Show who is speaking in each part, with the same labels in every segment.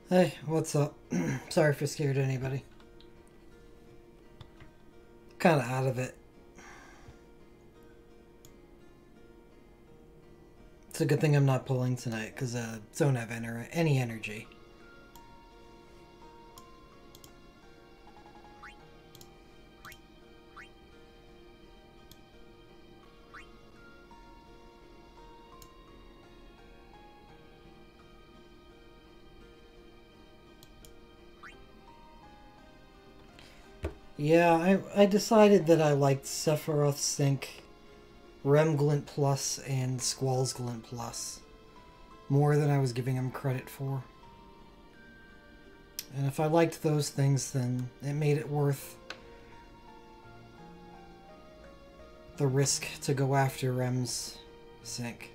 Speaker 1: Hey, what's up? Sorry if I scared anybody. Kinda out of it. It's a good thing I'm not pulling tonight, because I don't have any energy. Yeah, I decided that I liked Sephiroth Sync, Rem Glint Plus, and Squall's Glint Plus more than I was giving him credit for. And if I liked those things, then it made it worth the risk to go after Rem's Sync.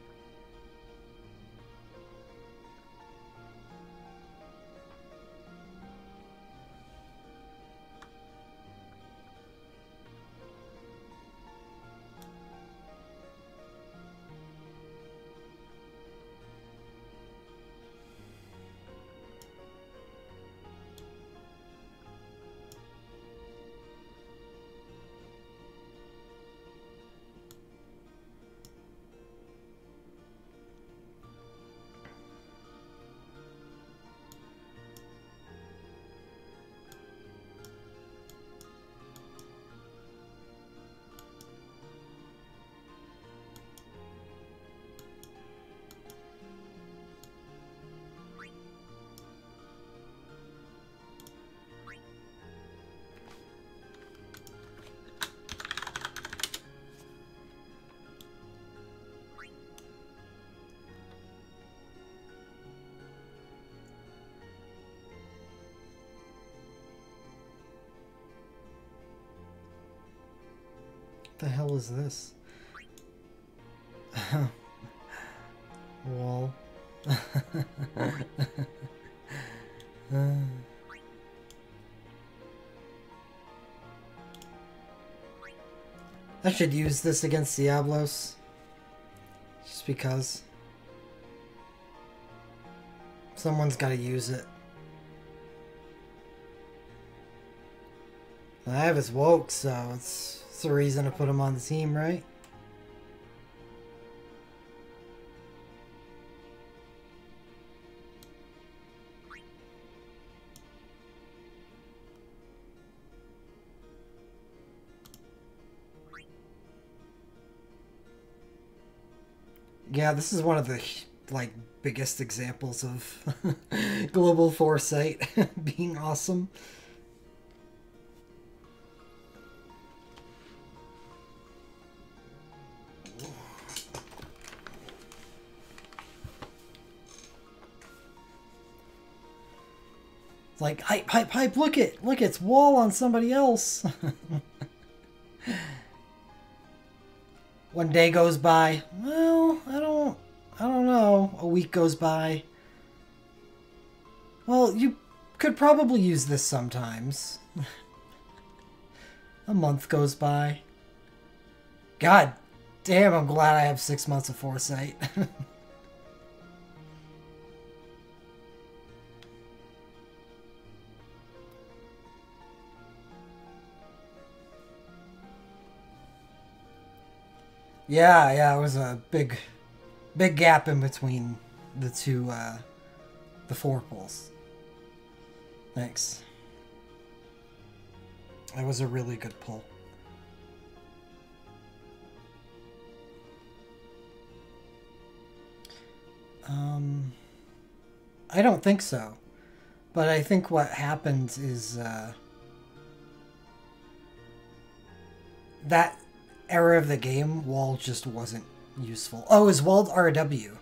Speaker 1: What the hell is this? Wall. I should use this against Diablos. Just because. Someone's got to use it. I have his woke, so it's a reason to put him on the team, right? Yeah, this is one of the like biggest examples of global foresight being awesome. Like, hype, look it's wall on somebody else. One day goes by. Well, I don't know. A week goes by. Well, you could probably use this sometimes. A month goes by. God damn, I'm glad I have 6 months of foresight. Yeah, it was a big gap in between the two, the four pulls. Thanks. That was a really good pull. I don't think so. But I think what happened is, that era of the game, wall just wasn't useful. Oh, is walled RW?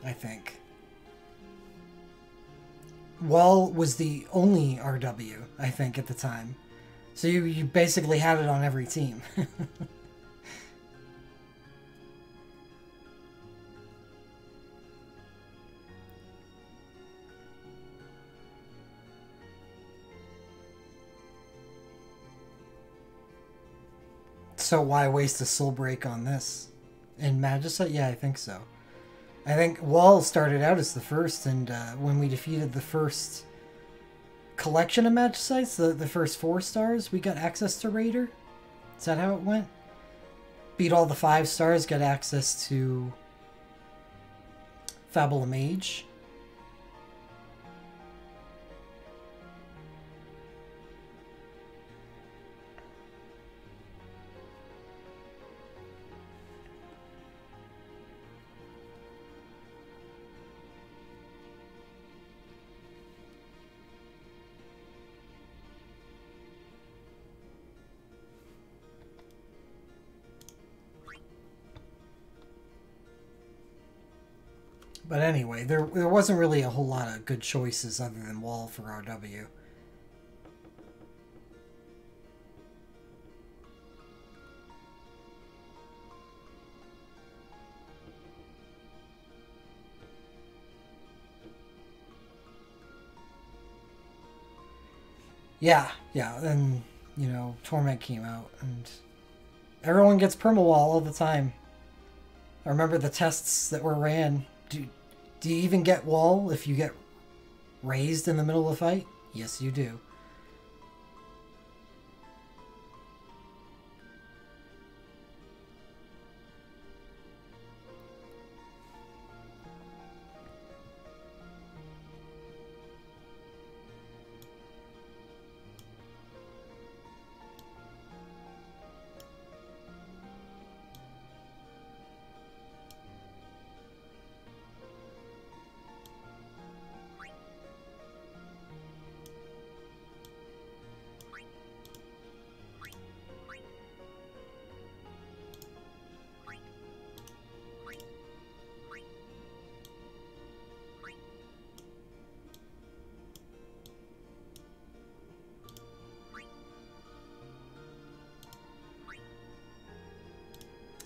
Speaker 1: I think. Wall was the only RW, I think, at the time. So you basically had it on every team. So why waste a soul break on this? In Magicite? Yeah, I think so. I think Wall started out as the first, and when we defeated the first collection of Magicites, the first 4 stars, we got access to Raider. Is that how it went? Beat all the 5 stars, got access to Fabula Mage. But anyway, there wasn't really a whole lot of good choices other than Wall for RW. Yeah, then, you know, Torment came out, and everyone gets permawall all the time. I remember the tests that were ran. Do you even get wall if you get raised in the middle of a fight? Yes, you do.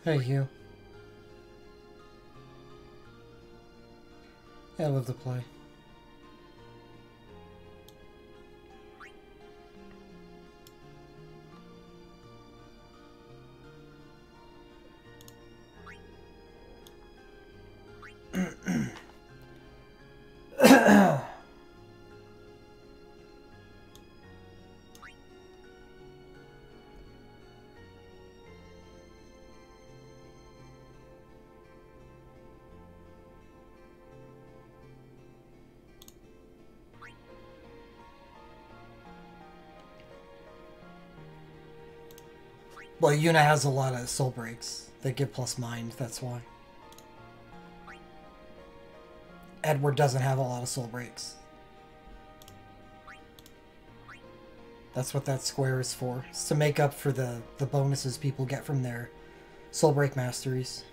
Speaker 1: Hey, Hugh. Yeah, I love to play. Well, Yuna has a lot of soul breaks that give plus mind, that's why. Edward doesn't have a lot of soul breaks. That's what that square is for. It's to make up for the bonuses people get from their soul break masteries.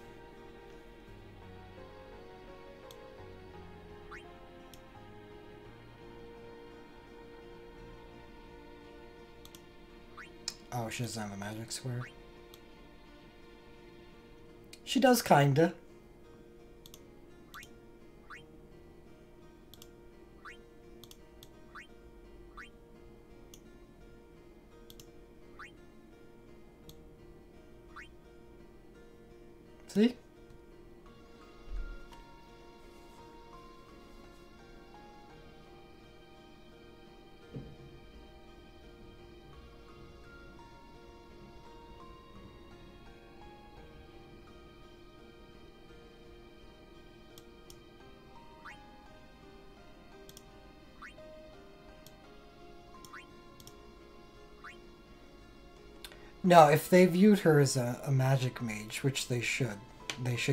Speaker 1: Oh, she doesn't have a magic square. She does, kinda. See? No, if they viewed her as a magic mage, which they should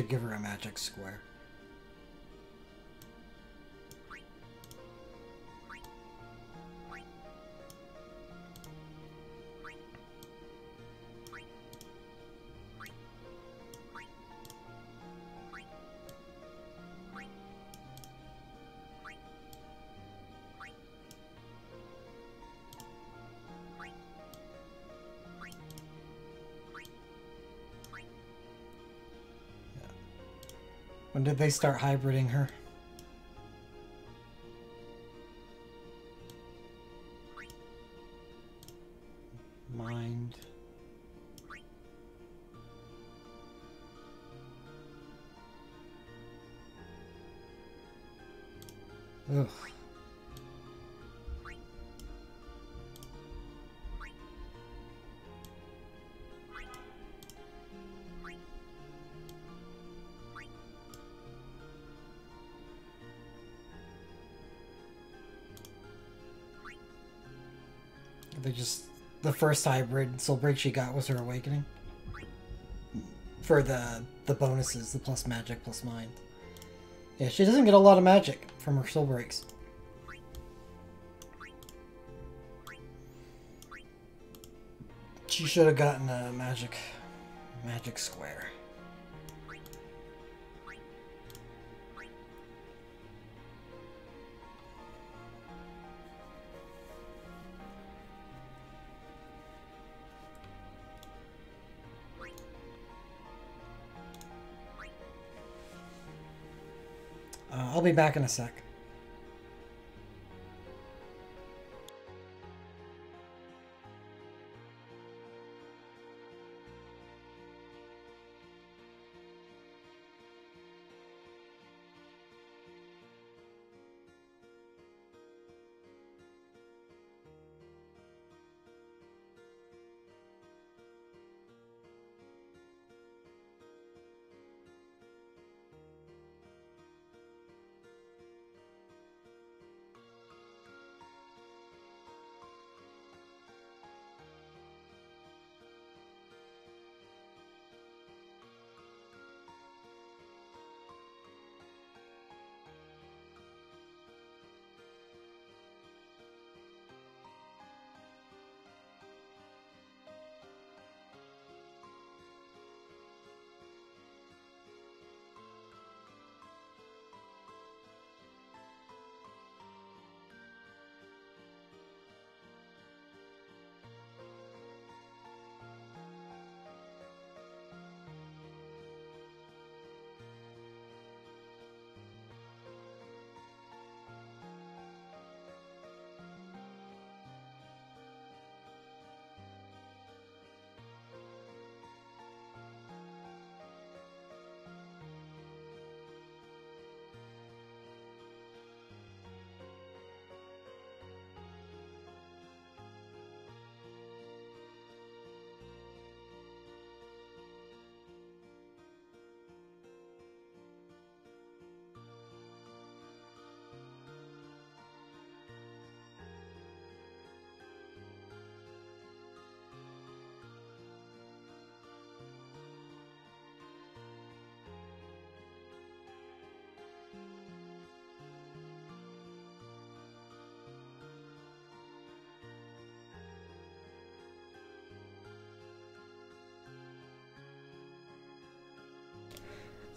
Speaker 1: give her a magic square. When did they start hybriding her? Mind. Ugh. They just... The first hybrid soul break she got was her awakening. For the bonuses, the plus magic, plus mind. Yeah, she doesn't get a lot of magic from her soul breaks. She should have gotten a magic square. I'll be back in a sec.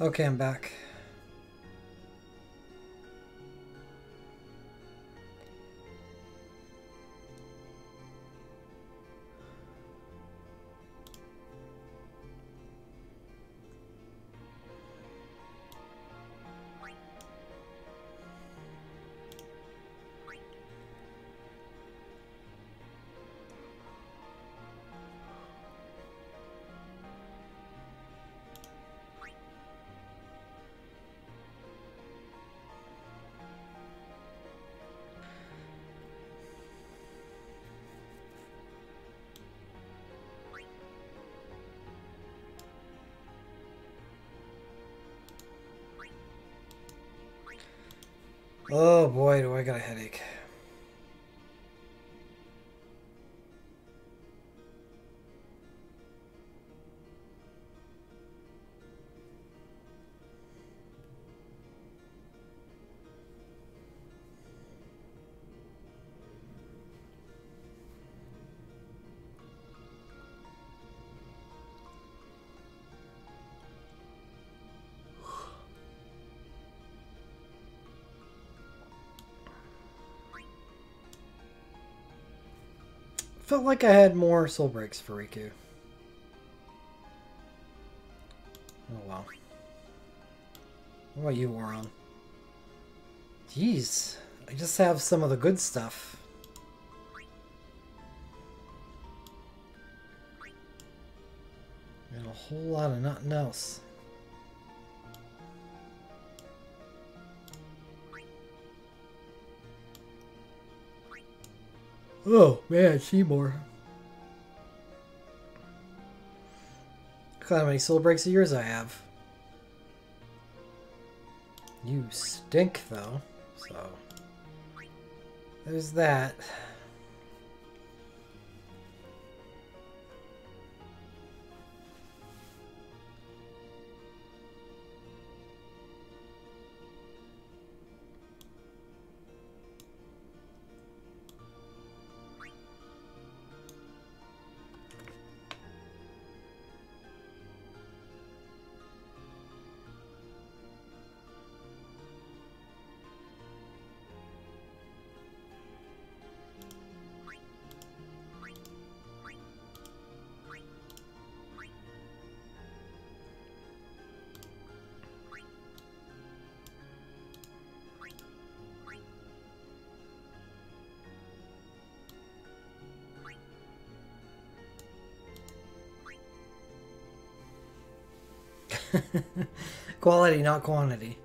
Speaker 1: Okay, I'm back. Oh boy, do I got a headache. Felt like I had more soul breaks for Riku. Oh wow. What about you, Waron? Jeez, I just have some of the good stuff. And a whole lot of nothing else. Oh man, Seymour. Look how many soul breaks of yours I have. You stink though, so there's that. Quality, not quantity.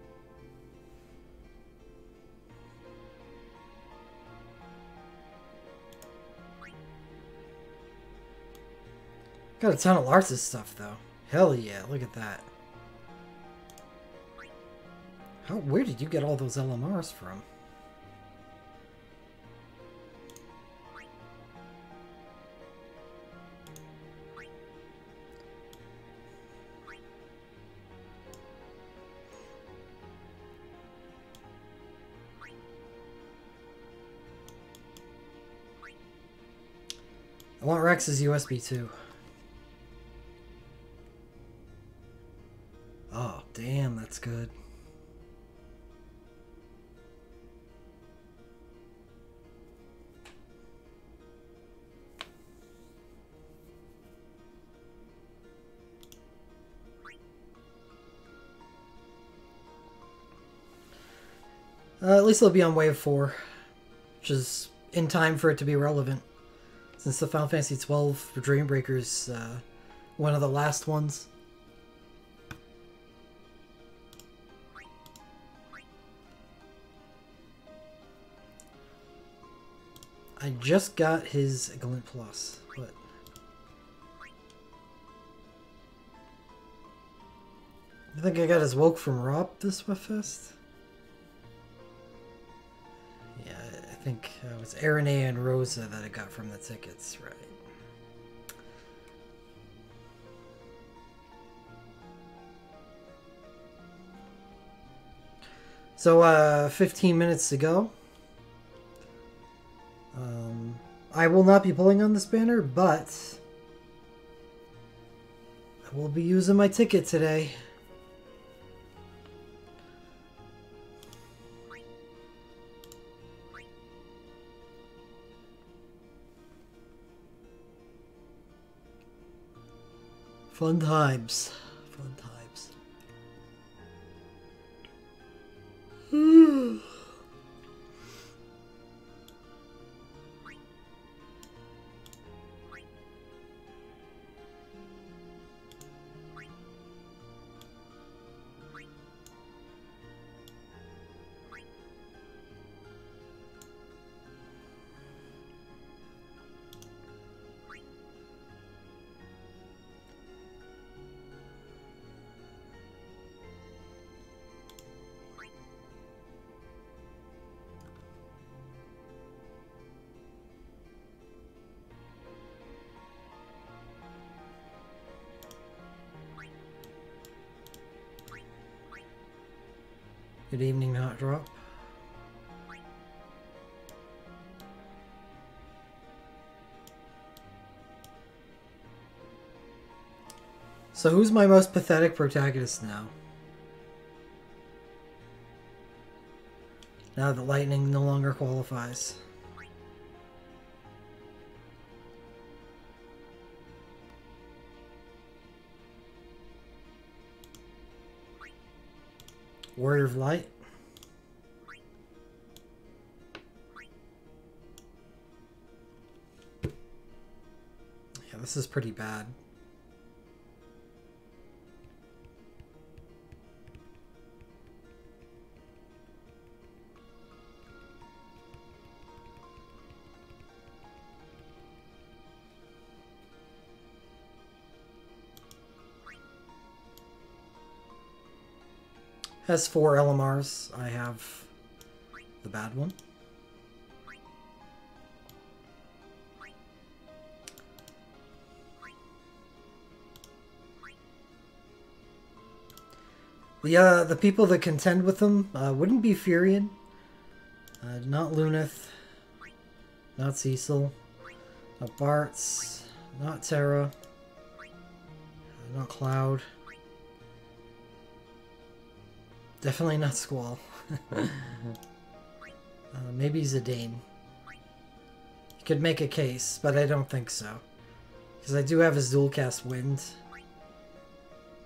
Speaker 1: Got a ton of Larsa's stuff though. Hell yeah, look at that. Where did you get all those LMRs from? I want Rex's USB too. Oh, damn, that's good. At least it'll be on Wave 4, which is in time for it to be relevant. Since the Final Fantasy XII for Dream Breaker's one of the last ones. I just got his Glint Plus, but... I think I got his Woke from Rob this Swiftfest? Yeah, I think it was Aranea and Rosa that I got from the tickets, right? So, 15 minutes to go. I will not be pulling on this banner, but I will be using my ticket today. Fun times. Fun times. Good evening, Hot Drop. So who's my most pathetic protagonist now? Now that Lightning no longer qualifies. Warrior of Light. Yeah, this is pretty bad. Has 4 LMRs. I have the bad one. The people that contend with them wouldn't be Furion, not Luneth, not Cecil, not Bartz, not Terra, not Cloud. Definitely not Squall. Maybe Zidane. You could make a case, but I don't think so. Because I do have his dual cast Wind,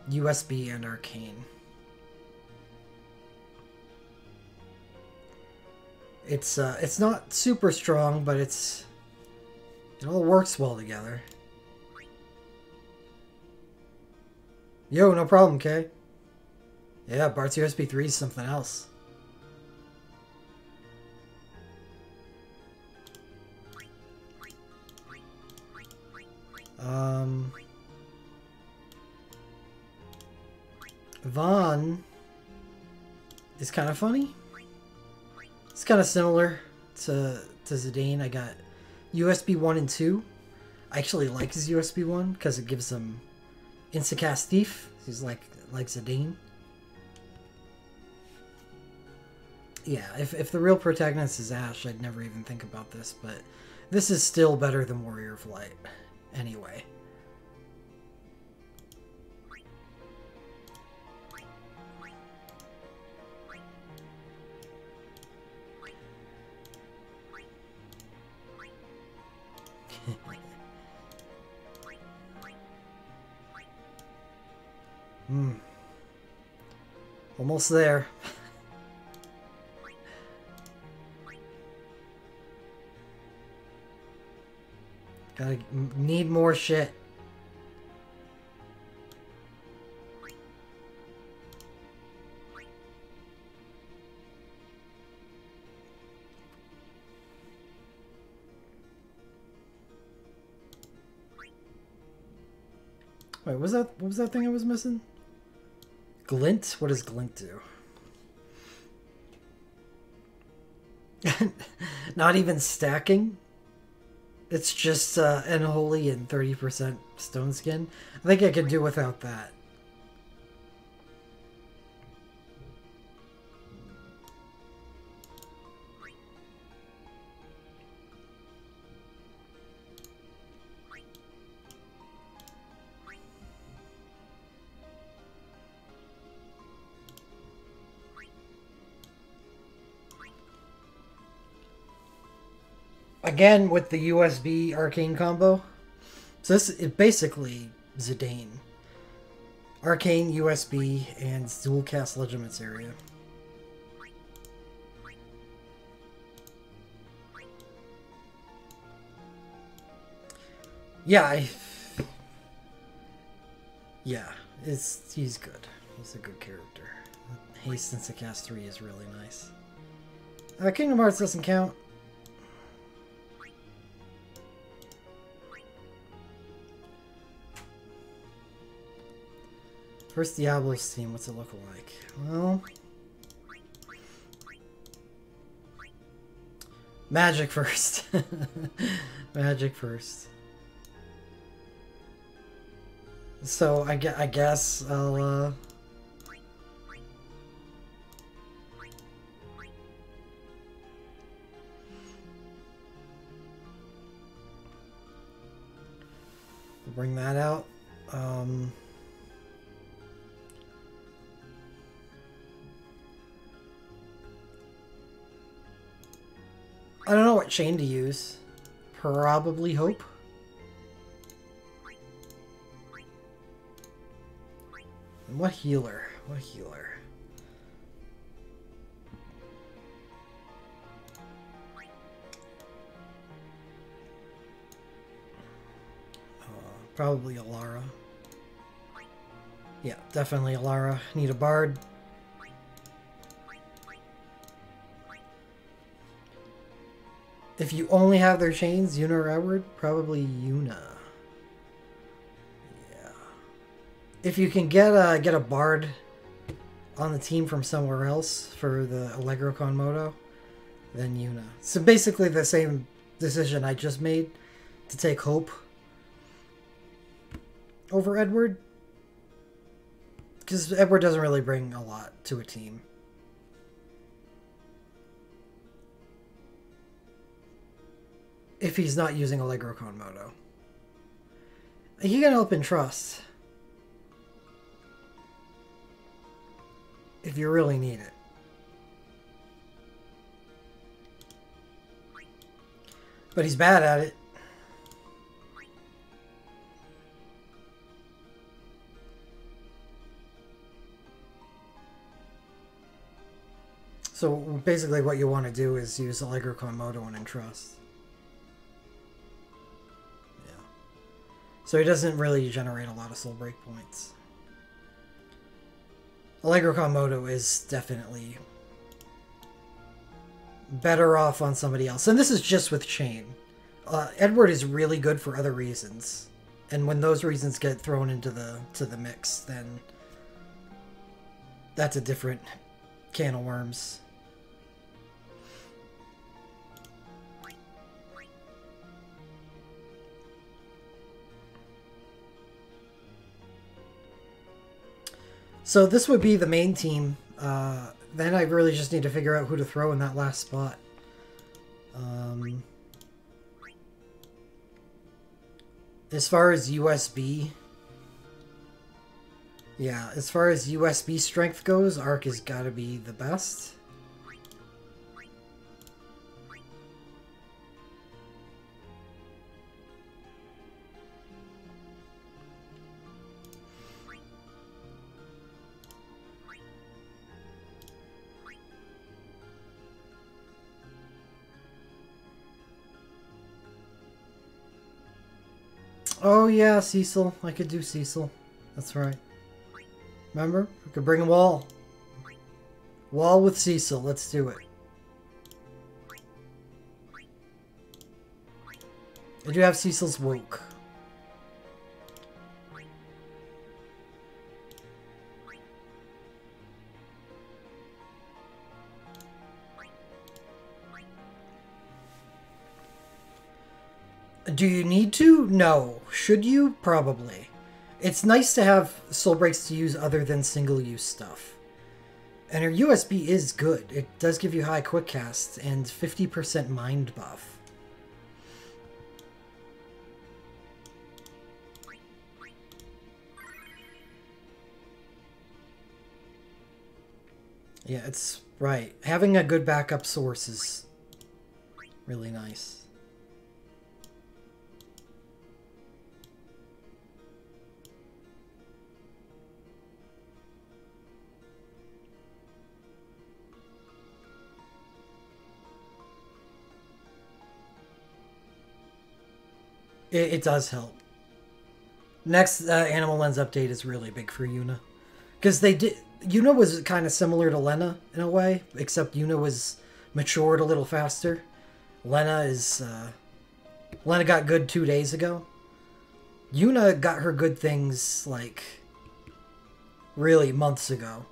Speaker 1: USB, and Arcane. It's not super strong, but it all works well together. Yo, no problem, Kay. Yeah, Bart's USB 3 is something else. Vaughn is kind of funny. It's kind of similar to Zidane. I got USB 1 and 2. I actually like his USB 1 because it gives him Instacast Thief. He's like Zidane. Yeah, if the real protagonist is Ashe, I'd never even think about this, but this is still better than Warrior of Light. Anyway. Almost there. Need more shit. Wait, what was that thing I was missing? Glint? What does Glint do? Not even stacking? It's just Unholy and 30% Stone Skin. I think I could do without that. Again, with the USB Arcane combo. So this is basically Zidane. Arcane, USB, and dual cast Legiments area. Yeah, he's good. He's a good character. Haste into cast 3 is really nice. Kingdom Hearts doesn't count. First Diablo's team, what's it look like? Well, Magic first. Magic first. So I guess I'll bring that out. I don't know what chain to use. Probably Hope. And what healer? What healer? Probably Alara. Yeah, definitely Alara. Need a bard. If you only have their chains, Yuna or Edward, probably Yuna. Yeah. If you can get a bard on the team from somewhere else for the Allegro Con Moto, then Yuna. So basically the same decision I just made to take Hope over Edward. Because Edward doesn't really bring a lot to a team. If he's not using Allegro Con Moto. He can help in Trust. If you really need it. But he's bad at it. So basically what you want to do is use Allegro Con Moto and Entrust. Yeah. So he doesn't really generate a lot of soul break points. Allegro Con Moto is definitely better off on somebody else. And this is just with Chain. Edward is really good for other reasons. And when those reasons get thrown into the mix, then that's a different can of worms. So this would be the main team. Then I really just need to figure out who to throw in that last spot. As far as USB... Yeah, as far as USB strength goes, Arc has got to be the best. Oh yeah, Cecil. I could do Cecil. That's right. Remember? We could bring Wall. Wall with Cecil. Let's do it. I do have Cecil's Woke. Do you need to? No. Should you? Probably. It's nice to have soul breaks to use other than single-use stuff. And her USB is good. It does give you high quick cast and 50% mind buff. Yeah, it's right. Having a good backup source is really nice. It does help. Next Animal Lens update is really big for Yuna. Because they did... Yuna was kind of similar to Lena in a way, except Yuna was matured a little faster. Lena is... Lena got good 2 days ago. Yuna got her good things, like, really months ago.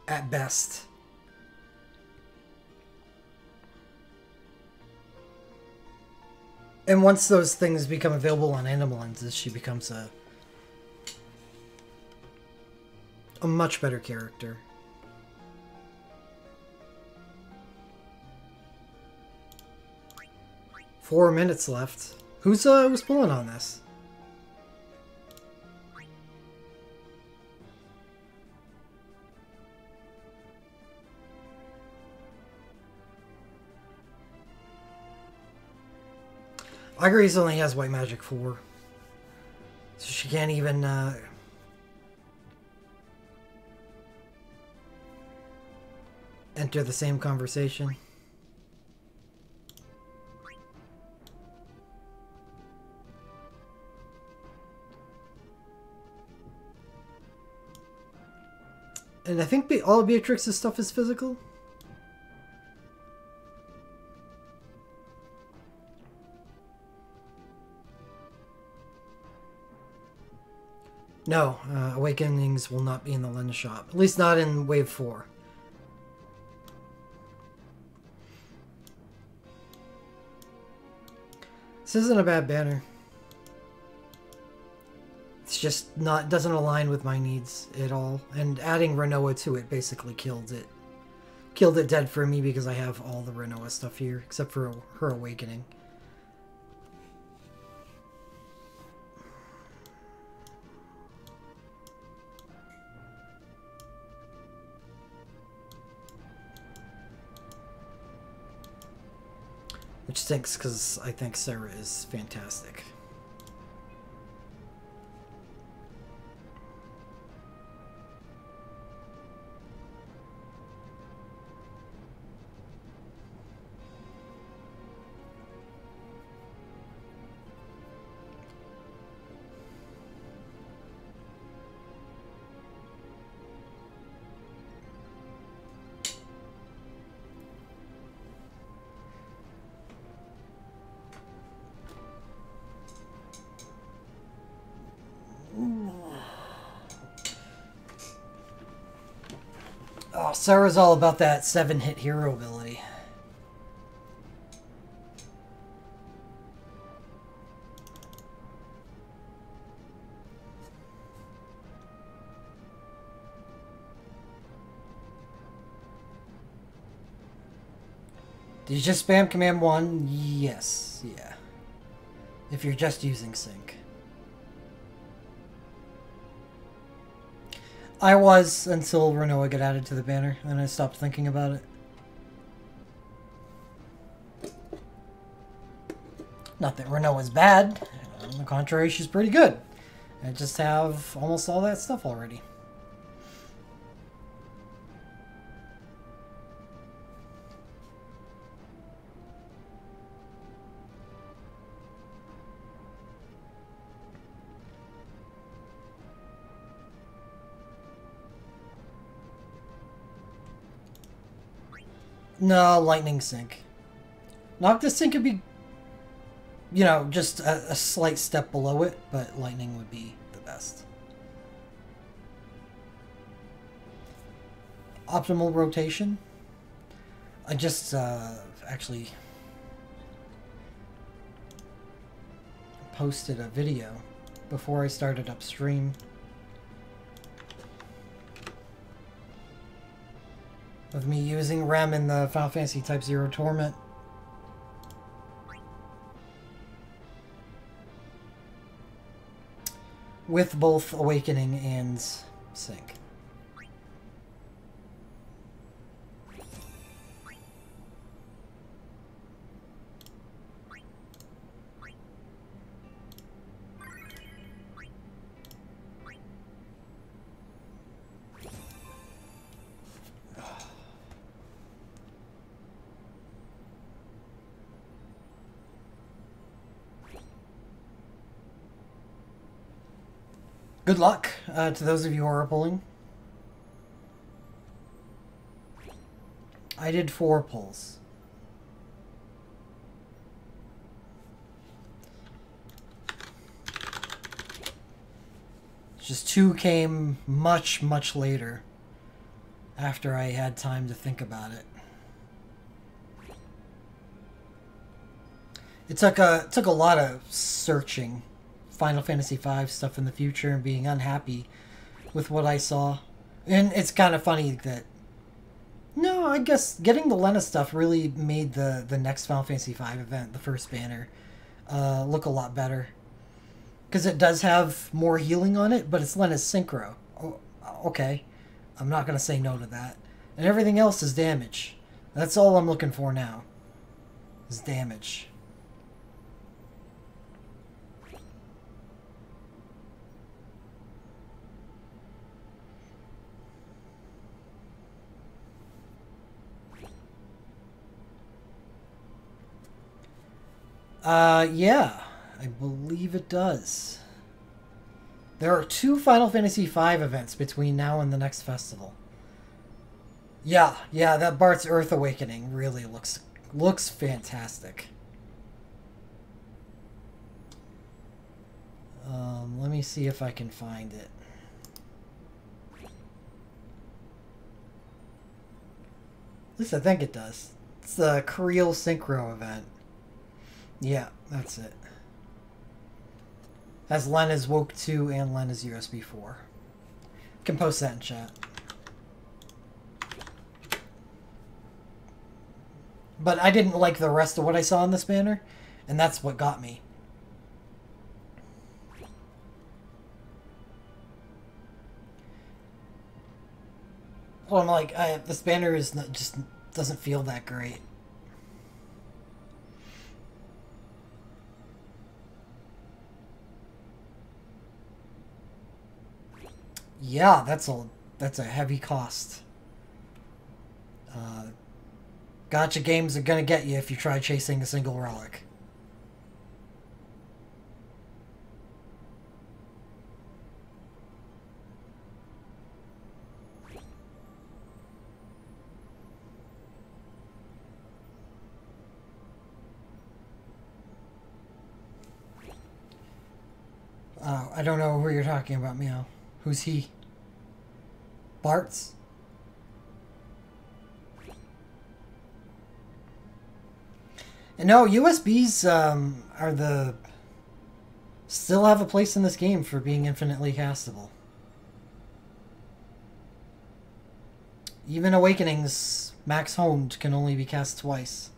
Speaker 1: At best. And once those things become available on Animal Lenses, she becomes a much better character. Four minutes left. Who's pulling on this? Agres only has White Magic 4. So she can't even enter the same conversation. And I think all of Beatrix's stuff is physical. No, Awakenings will not be in the Lens shop. At least not in Wave 4. This isn't a bad banner. It's just not, doesn't align with my needs at all. And adding Rinoa to it basically killed it. Killed it dead for me because I have all the Rinoa stuff here, except for her Awakening. Which stinks because I think Sarah is fantastic. Oh, Sarah's all about that 7-hit hero ability. Did you just spam command 1? Yes, yeah. If you're just using sync. I was until Rinoa got added to the banner, and I stopped thinking about it. Not that Rinoa's bad. On the contrary, she's pretty good. I just have almost all that stuff already. No, Lightning Sync. Noctis Sync could be, you know, just a slight step below it, but Lightning would be the best. Optimal rotation. I just actually posted a video before I started upstream of me using Rem in the Final Fantasy Type 0 Torment. With both Awakening and Sync. Good luck to those of you who are pulling. I did 4 pulls. Just 2 came much, much later, after I had time to think about it. It took a lot of searching Final Fantasy V stuff in the future and being unhappy with what I saw. And it's kind of funny that... No, I guess getting the Lena stuff really made the next Final Fantasy V event, the first banner, look a lot better. Because it does have more healing on it, but it's Lena's synchro. Oh, okay. I'm not going to say no to that. And everything else is damage. That's all I'm looking for now. Is damage. Yeah. I believe it does. There are 2 Final Fantasy V events between now and the next festival. Yeah, that Bart's Earth Awakening really looks fantastic. Let me see if I can find it. At least I think it does. It's the Creel Synchro event. Yeah, that's it. Has Lena's Woke 2 and Lena's USB 4. Can post that in chat. But I didn't like the rest of what I saw in this banner, and that's what got me. Well, I'm like, this banner is not, just doesn't feel that great. Yeah, that's a heavy cost. Gacha games are gonna get you if you try chasing a single relic. I don't know who you're talking about, Meow. Who's he? Bart's? And no, USBs are the... still have a place in this game for being infinitely castable. Even Awakenings Max Honed can only be cast twice.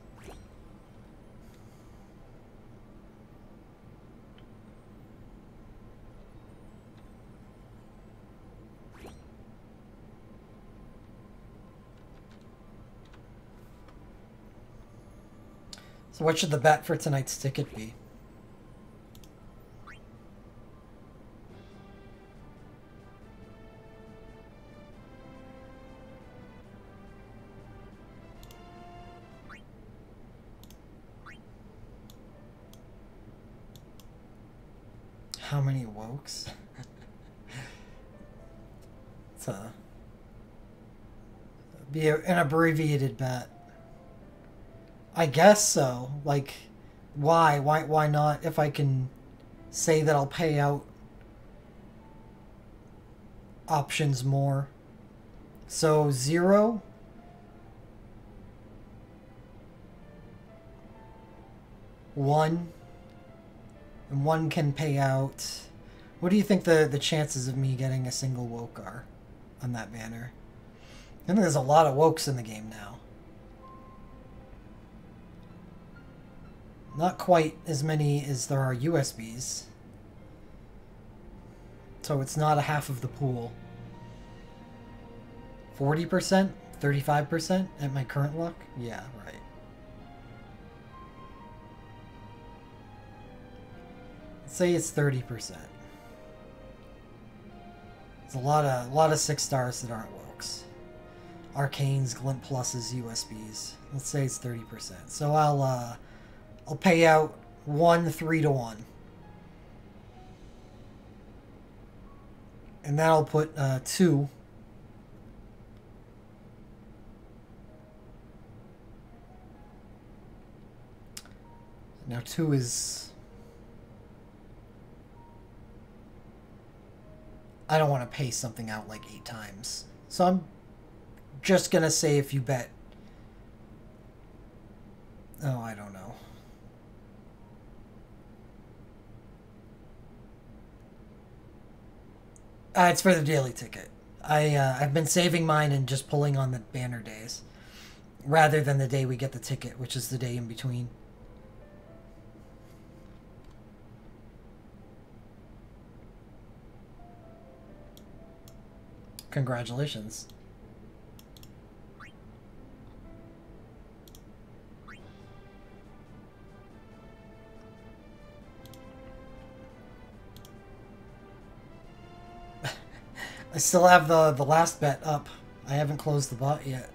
Speaker 1: So what should the bet for tonight's ticket be? How many wokes? It's an abbreviated bet. I guess so. Like, why? Why not? If I can say that I'll pay out options more. So 0. One. And 1 can pay out. What do you think the chances of me getting a single woke are on that banner? I think there's a lot of wokes in the game now. Not quite as many as there are USBs. So it's not a half of the pool. 40%? 35% at my current luck? Yeah, right. Let's say it's 30%. There's a lot of 6 stars that aren't wokes. Arcanes, Glint Pluses, USBs. Let's say it's 30%. So I'll pay out 1 3-1. And that'll put 2. Now 2 is... I don't want to pay something out like 8 times. So I'm just going to say if you bet... Oh, I don't know. It's for the daily ticket. I've been saving mine and just pulling on the banner days. Rather than the day we get the ticket, which is the day in between. Congratulations. I still have the last bet up. I haven't closed the bot yet.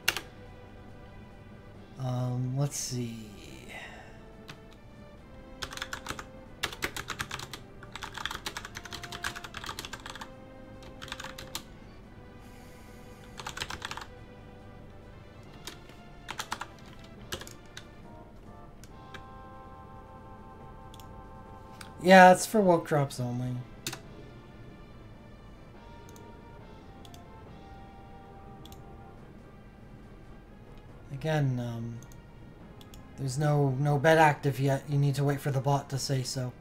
Speaker 1: Let's see. Yeah, it's for woke drops only. Again, there's no bet active yet. You need to wait for the bot to say so.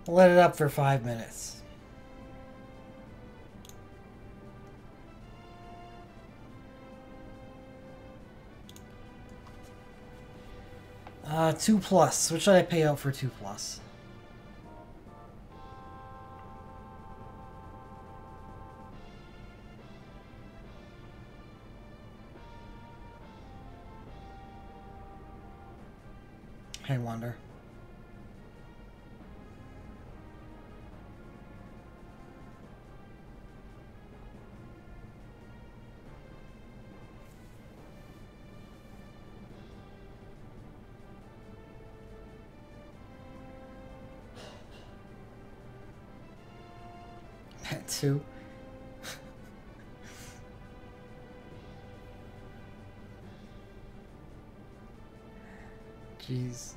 Speaker 1: Let it up for 5 minutes. Two plus. What should I pay out for 2 plus? I wonder. At 2. Jeez.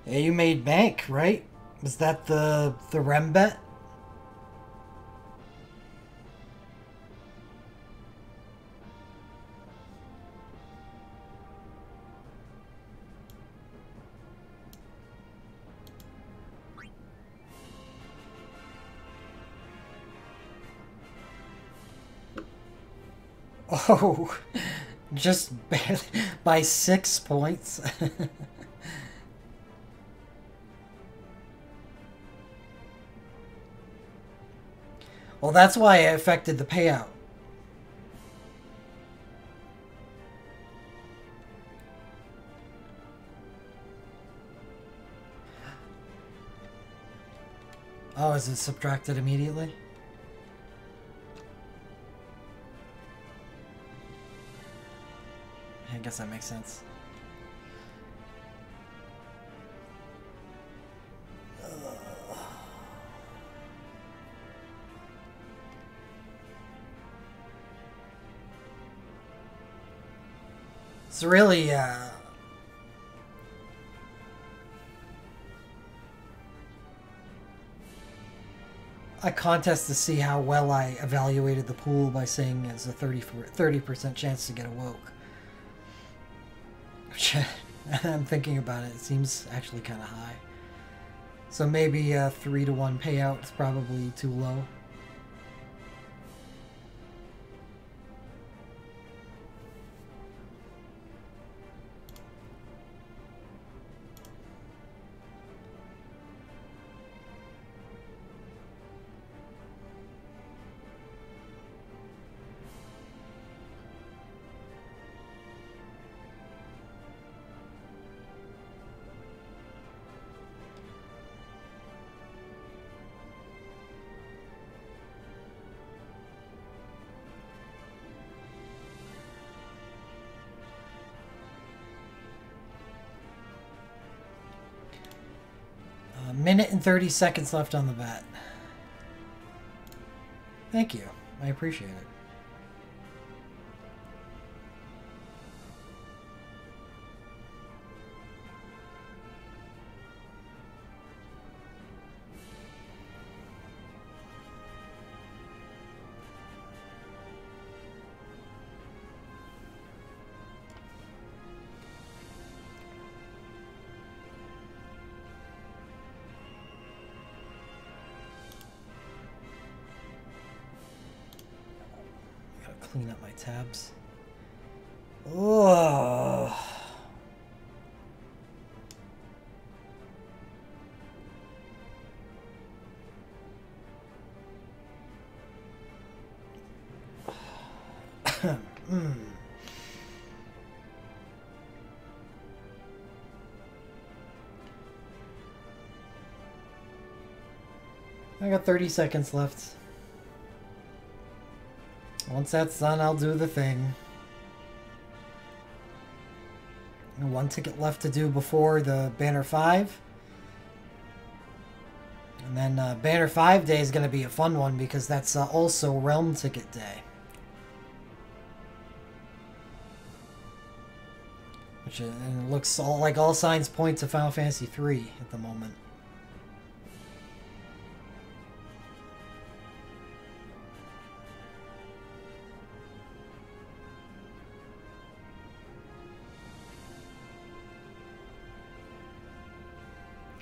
Speaker 1: Yeah, you made bank, right? Was that the rem bet? Oh, just barely, by 6 points. Well, that's why it affected the payout. Oh, is it subtracted immediately? I guess that makes sense. It's really, a contest to see how well I evaluated the pool by saying it's a 30% chance to get a woke. Which, I'm thinking about it, it seems actually kind of high. So maybe a 3-to-1 payout is probably too low. minute and 30 seconds left on the bet. Thank you. I appreciate it. Clean up my tabs. Oh. I got 30 seconds left. Once that's done, I'll do the thing. And one ticket left to do before the Banner 5. And then Banner 5 Day is going to be a fun one because that's also Realm Ticket Day. Which and it looks like all signs point to Final Fantasy 3 at the moment.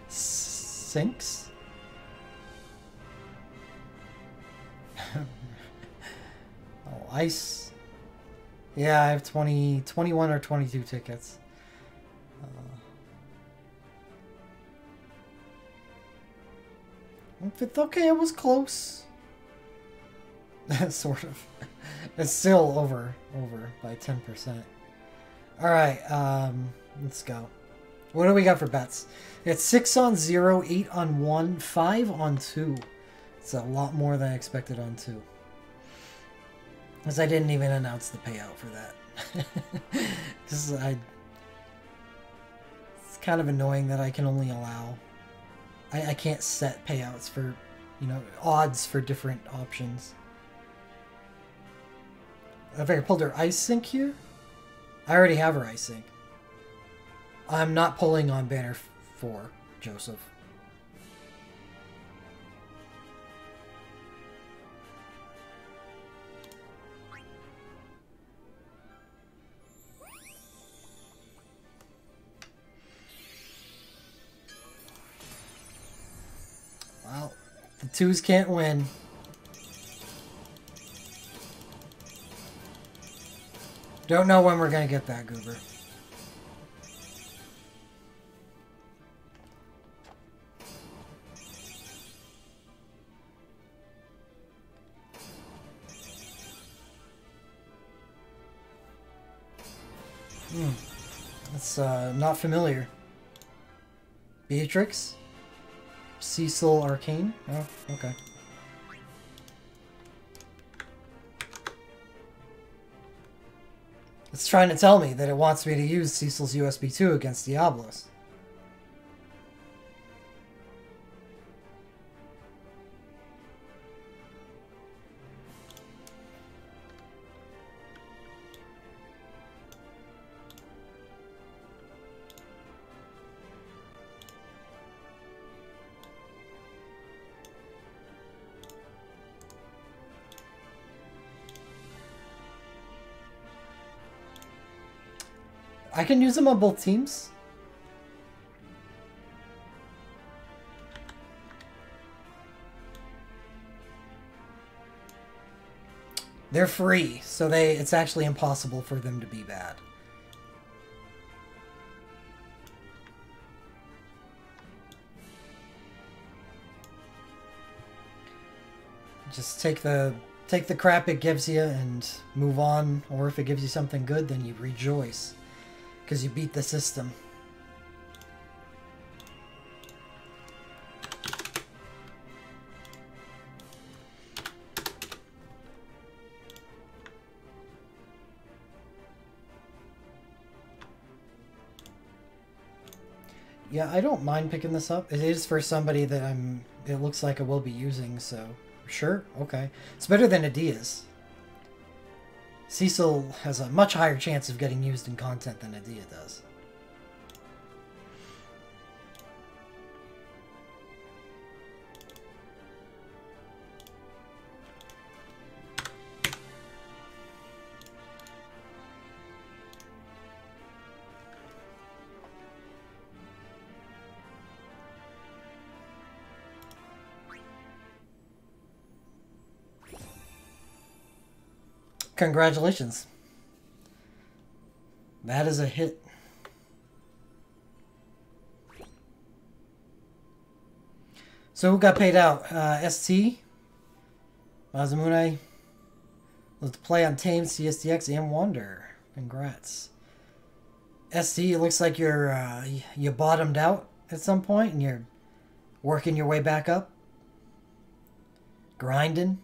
Speaker 1: Sinks? Oh, ice. Yeah, I have 21 or 22 tickets. Okay, it was close. Sort of. It's still over by 10%. Alright, let's go. What do we got for bets? It's 6 on 0, 8 on 1, 5 on 2. It's a lot more than I expected on 2. Because I didn't even announce the payout for that. It's kind of annoying that I can only allow... I can't set payouts for, you know, odds for different options. Have I pulled her Ice Sync here? I already have her Ice Sync. I'm not pulling on Banner 4, Joseph. Well, the 2s can't win. Don't know when we're gonna get that, Goober. That's not familiar. Beatrix? Cecil Arcane? Oh, okay. It's trying to tell me that it wants me to use Cecil's USB 2 against Diablos. I can use them on both teams. They're free, so it's actually impossible for them to be bad. Just take the crap it gives you and move on, or if it gives you something good, then you rejoice. Because you beat the system. Yeah, I don't mind picking this up. It is for somebody that it looks like I will be using, so sure, okay. It's better than Adia's. Cecil has a much higher chance of getting used in content than Adia does. Congratulations. That is a hit. So who got paid out? ST, Masamune, let's play on Tame, CSDX, and Wander. Congrats. ST, it looks like you bottomed out at some point and you're working your way back up. Grinding.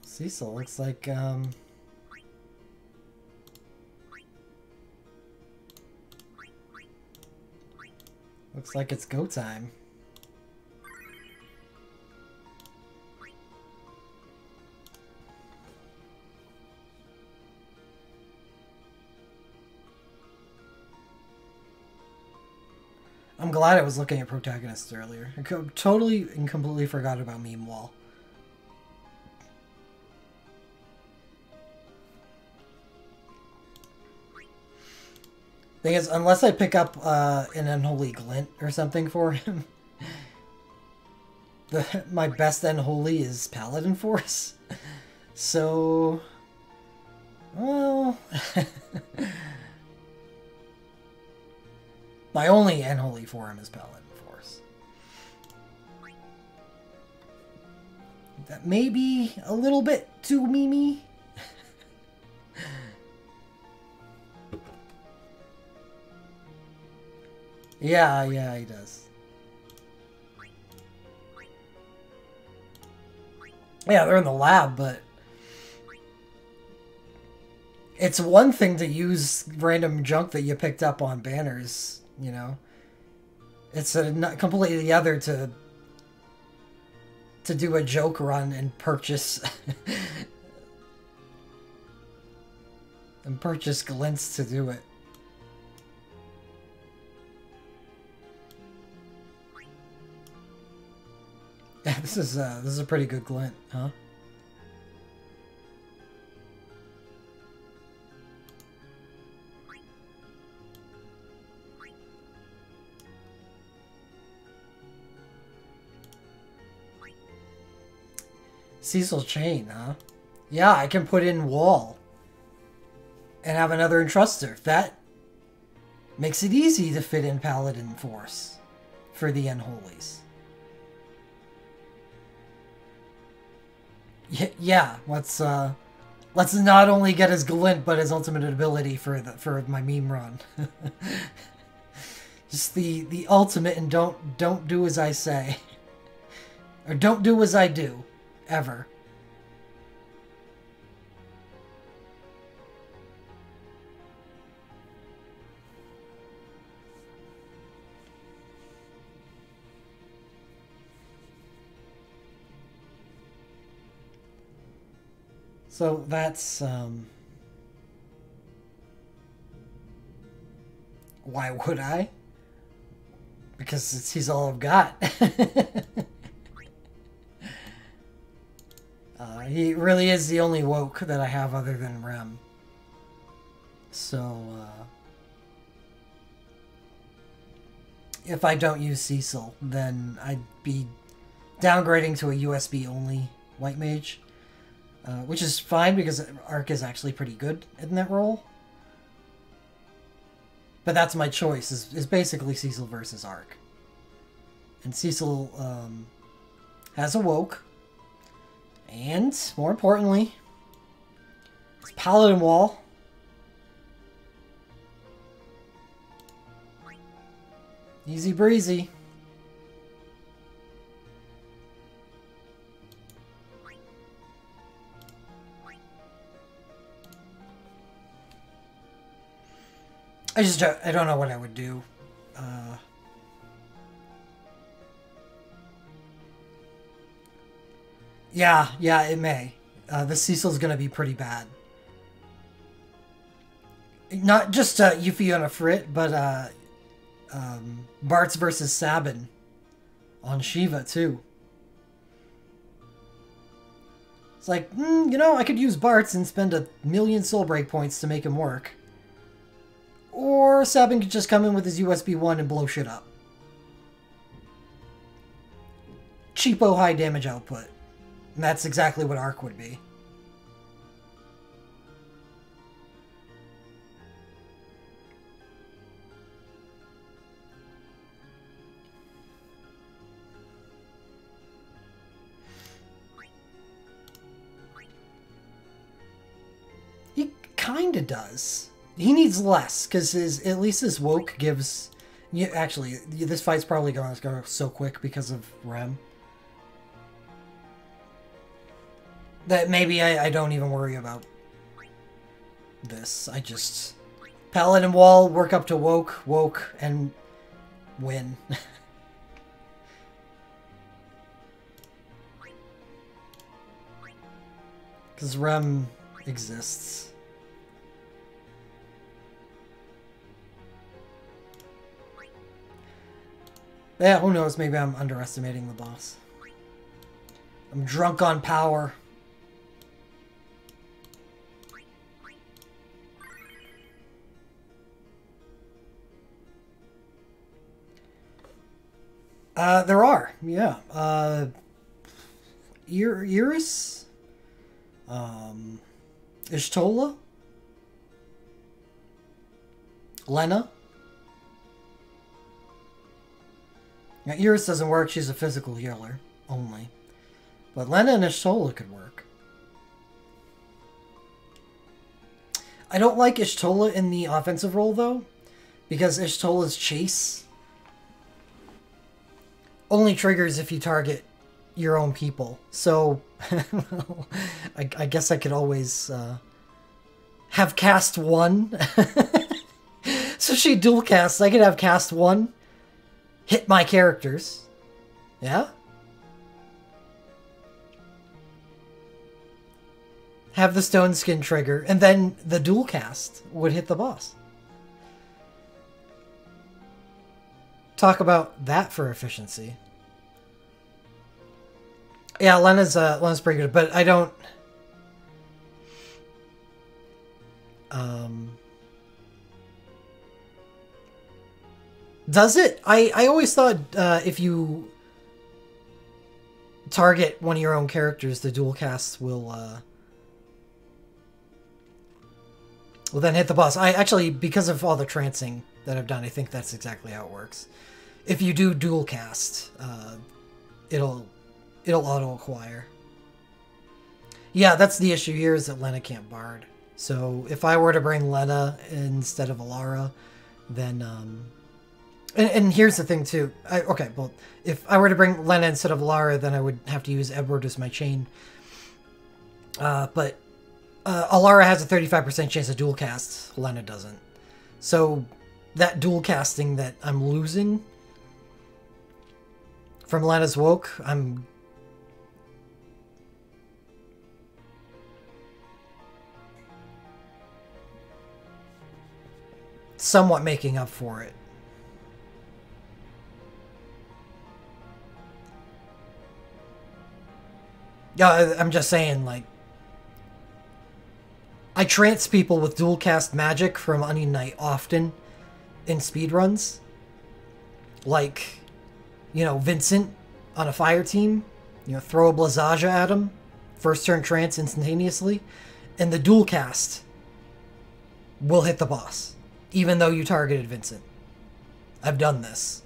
Speaker 1: Cecil looks like looks like it's go time. I'm glad I was looking at protagonists earlier. I totally and completely forgot about Meme Wall. Thing is, unless I pick up an Unholy Glint or something for him, my best Unholy is Paladin Force. So, well, my only Unholy for him is Paladin Force. That may be a little bit too memey. Yeah, he does. Yeah, they're in the lab, but it's one thing to use random junk that you picked up on banners, you know. It's completely the other to do a joke run and purchase and purchase glints to do it. Yeah, this is a pretty good glint, huh? Cecil Chain, huh? Yeah, I can put in Wall and have another Entruster. That makes it easy to fit in Paladin Force for the Unholies. Yeah, let's not only get his glint but his ultimate ability for my meme run. Just the ultimate, and don't do as I say, or don't do as I do, ever. So that's, why would I? Because he's all I've got. He really is the only woke that I have other than Rem. So, if I don't use Cecil, then I'd be downgrading to a USB-only White Mage. which is fine because Arc is actually pretty good in that role. But that's my choice, is basically Cecil versus Arc. And Cecil has awoke. And, more importantly, his Paladin Wall. Easy breezy. I don't know what I would do. Yeah, it may. The Cecil's gonna be pretty bad. Not just Yuffie on a Frit, but Bartz versus Sabin on Shiva too. It's like, you know, I could use Bartz and spend 1,000,000 soul break points to make him work. Or Sabin could just come in with his USB 1 and blow shit up. Cheapo high damage output. And that's exactly what Arc would be. He kinda does. He needs less, because at least his woke gives... Actually, this fight's probably going to go so quick because of Rem. That maybe I don't even worry about this. I just... Paladin Wall, work up to woke, and win. Because Rem exists. Yeah, who knows? Maybe I'm underestimating the boss. I'm drunk on power. There are, yeah. Iris? Y'shtola? Lena? Now, Iris doesn't work, she's a physical healer only. But Lena and Y'shtola could work. I don't like Y'shtola in the offensive role, though, because Y'shtola's chase only triggers if you target your own people. So, I guess I could always have cast 1. So she dual casts. I could have cast 1. Hit my characters. Yeah? Have the stone skin trigger, and then the dual cast would hit the boss. Talk about that for efficiency. Yeah, Lena's pretty good, but I don't... Does it? I always thought if you target one of your own characters, the dual cast will then hit the boss. I actually, because of all the trancing that I've done, I think that's exactly how it works. If you do dual cast, it'll auto-acquire. Yeah, that's the issue here, is that Lena can't Bard. So if I were to bring Lena instead of Alara, then... And here's the thing, too. Okay, well, if I were to bring Lena instead of Alara, then I would have to use Edward as my chain. But Alara has a 35% chance of dual cast. Lena doesn't. So that dual casting that I'm losing from Lena's woke, I'm... somewhat making up for it. Yeah, I'm just saying, like... I trance people with dual cast magic from Onion Knight often in speedruns. Like, you know, Vincent on a fire team. You know, throw a Blazaja at him. first turn trance instantaneously, and the dual cast will hit the boss, even though you targeted Vincent. I've done this.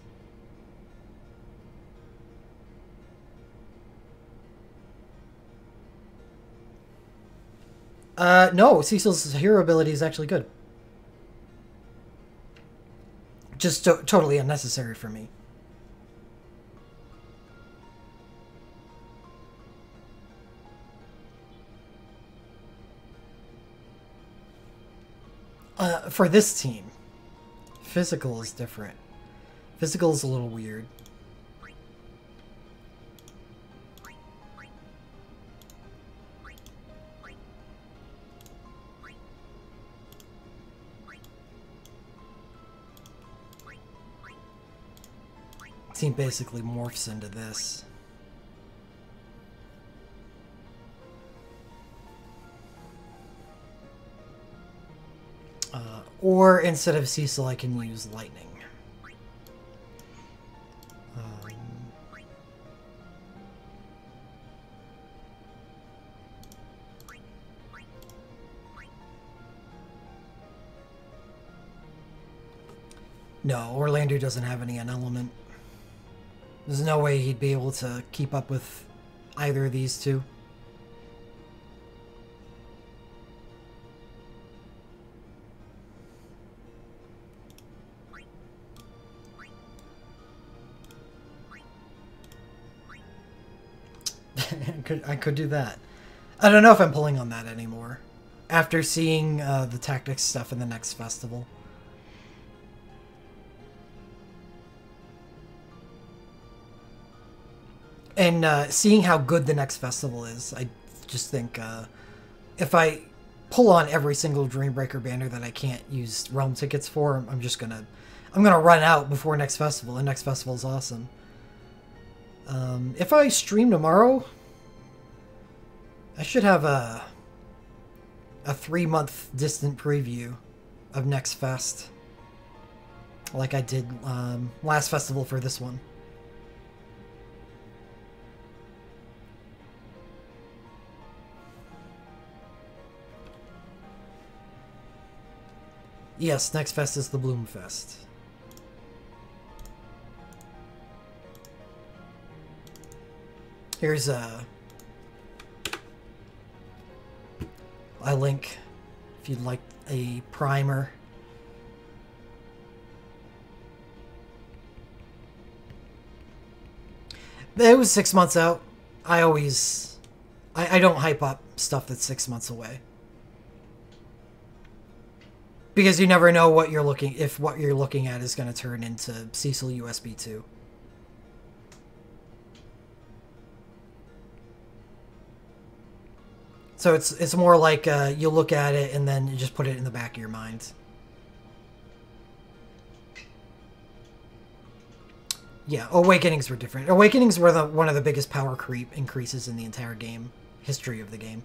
Speaker 1: No, Cecil's hero ability is actually good. Just totally unnecessary for me. For this team, physical is different. Physical is a little weird. Team basically morphs into this. Or instead of Cecil, I can use lightning. No, Orlando doesn't have any element. There's no way he'd be able to keep up with either of these two. I could do that. I don't know if I'm pulling on that anymore. After seeing the tactics stuff in the next festival. And seeing how good the next festival is, I just think if I pull on every single Dreambreaker banner that I can't use realm tickets for, I'm gonna run out before next festival, and next festival is awesome. If I stream tomorrow, I should have a 3-month distant preview of next fest, like I did last festival for this one. Yes, next fest is the Bloom Fest. Here's a link if you'd like a primer. It was 6 months out. I don't hype up stuff that's 6 months away. Because you never know what you're looking at is going to turn into Cecil USB 2. So it's more like you look at it and then you just put it in the back of your mind. Yeah, Awakenings were different. Awakenings were one of the biggest power creep increases in the entire game history of the game.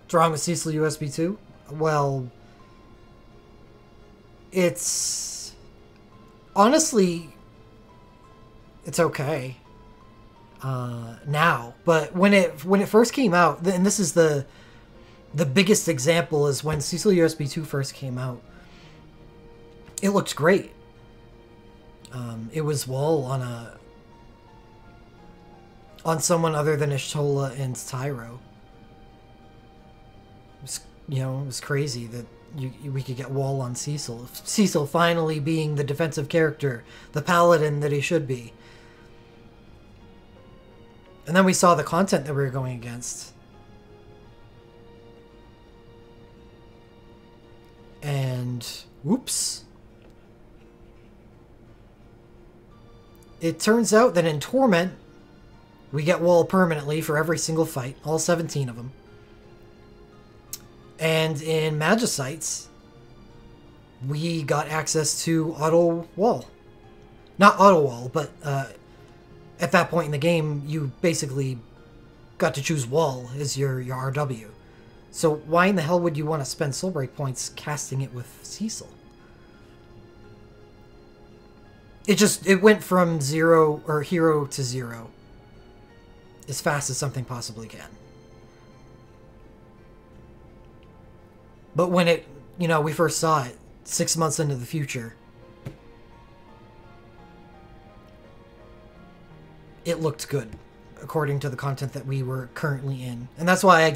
Speaker 1: What's wrong with Cecil USB 2? Well, it's honestly, it's okay now, but when it first came out, and this is the biggest example, is when Cecil USB 2 first came out. It looked great. It was Wall on someone other than Y'shtola and Tyro. It was crazy that we could get Wall on Cecil. Cecil finally being the defensive character, the paladin that he should be. And then we saw the content that we were going against. And whoops. It turns out that in Torment, we get Wall permanently for every single fight, all 17 of them. And in Magicites, we got access to Auto Wall. Not Auto Wall, but at that point in the game, you basically got to choose Wall as your RW. So why in the hell would you want to spend Soulbreak points casting it with Cecil? It went from hero to 0 as fast as something possibly can. But when it, you know, we first saw it 6 months into the future, it looked good according to the content that we were currently in. And that's why I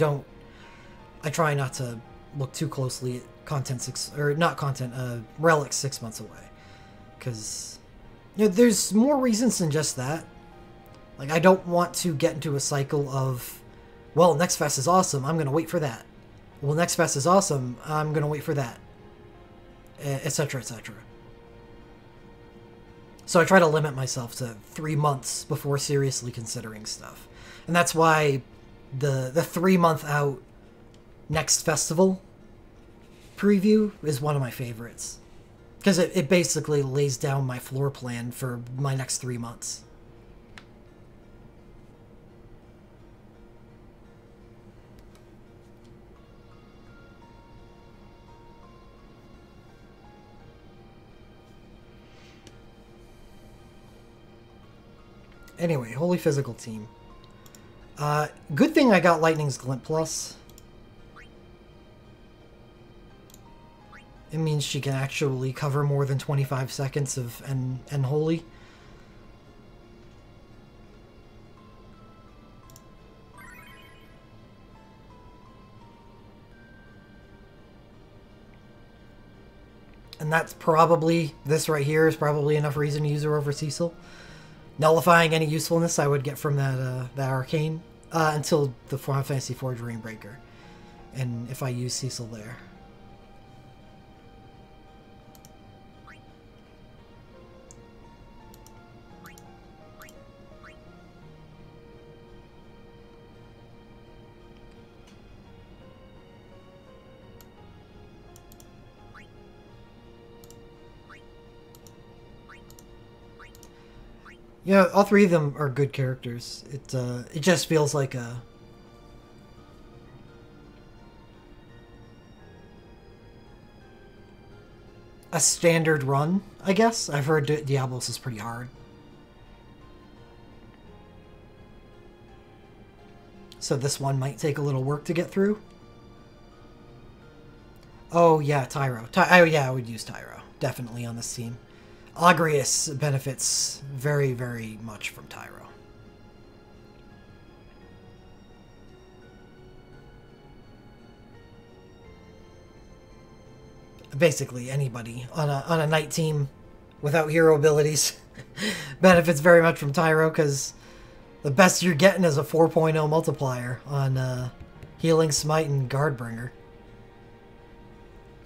Speaker 1: try not to look too closely at Relics 6 months away. Because, you know, there's more reasons than just that. Like, I don't want to get into a cycle of, well, Next Fest is awesome, I'm going to wait for that. Well, Next Fest is awesome, I'm going to wait for that. Etc., etc. So I try to limit myself to 3 months before seriously considering stuff. And that's why the 3 month out Next Festival preview is one of my favorites. Because it basically lays down my floor plan for my next 3 months. Anyway, Holy Physical Team. Good thing I got Lightning's Glint Plus. It means she can actually cover more than 25 seconds of Unholy. And that's probably, this right here is probably enough reason to use her over Cecil. Nullifying any usefulness I would get from that Arcane until the Final Fantasy IV Dreambreaker. And if I use Cecil there. Yeah, all three of them are good characters. It just feels like a standard run, I guess. I've heard Diablos is pretty hard. So this one might take a little work to get through. Oh yeah, Tyro. Oh yeah, I would use Tyro. Definitely on this team. Agrius benefits very, very much from Tyro. Basically, anybody on a night team without hero abilities benefits very much from Tyro, because the best you're getting is a 4.0 multiplier on Healing Smite and Guardbringer.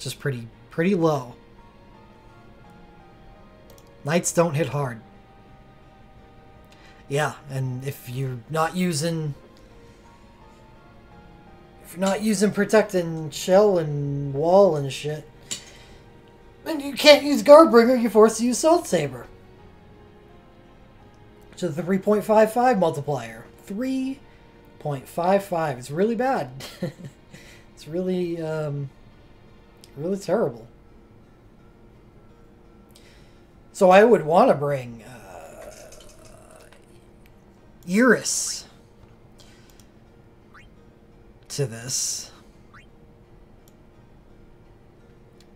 Speaker 1: Just pretty low. Knights don't hit hard. Yeah, and if you're not using Protect and Shell and Wall and shit, and you can't use Guardbringer, you're forced to use Salt Saber. Which is the 3.55 multiplier. 3.55. It's really bad. It's really really terrible. So I would want to bring Iris to this.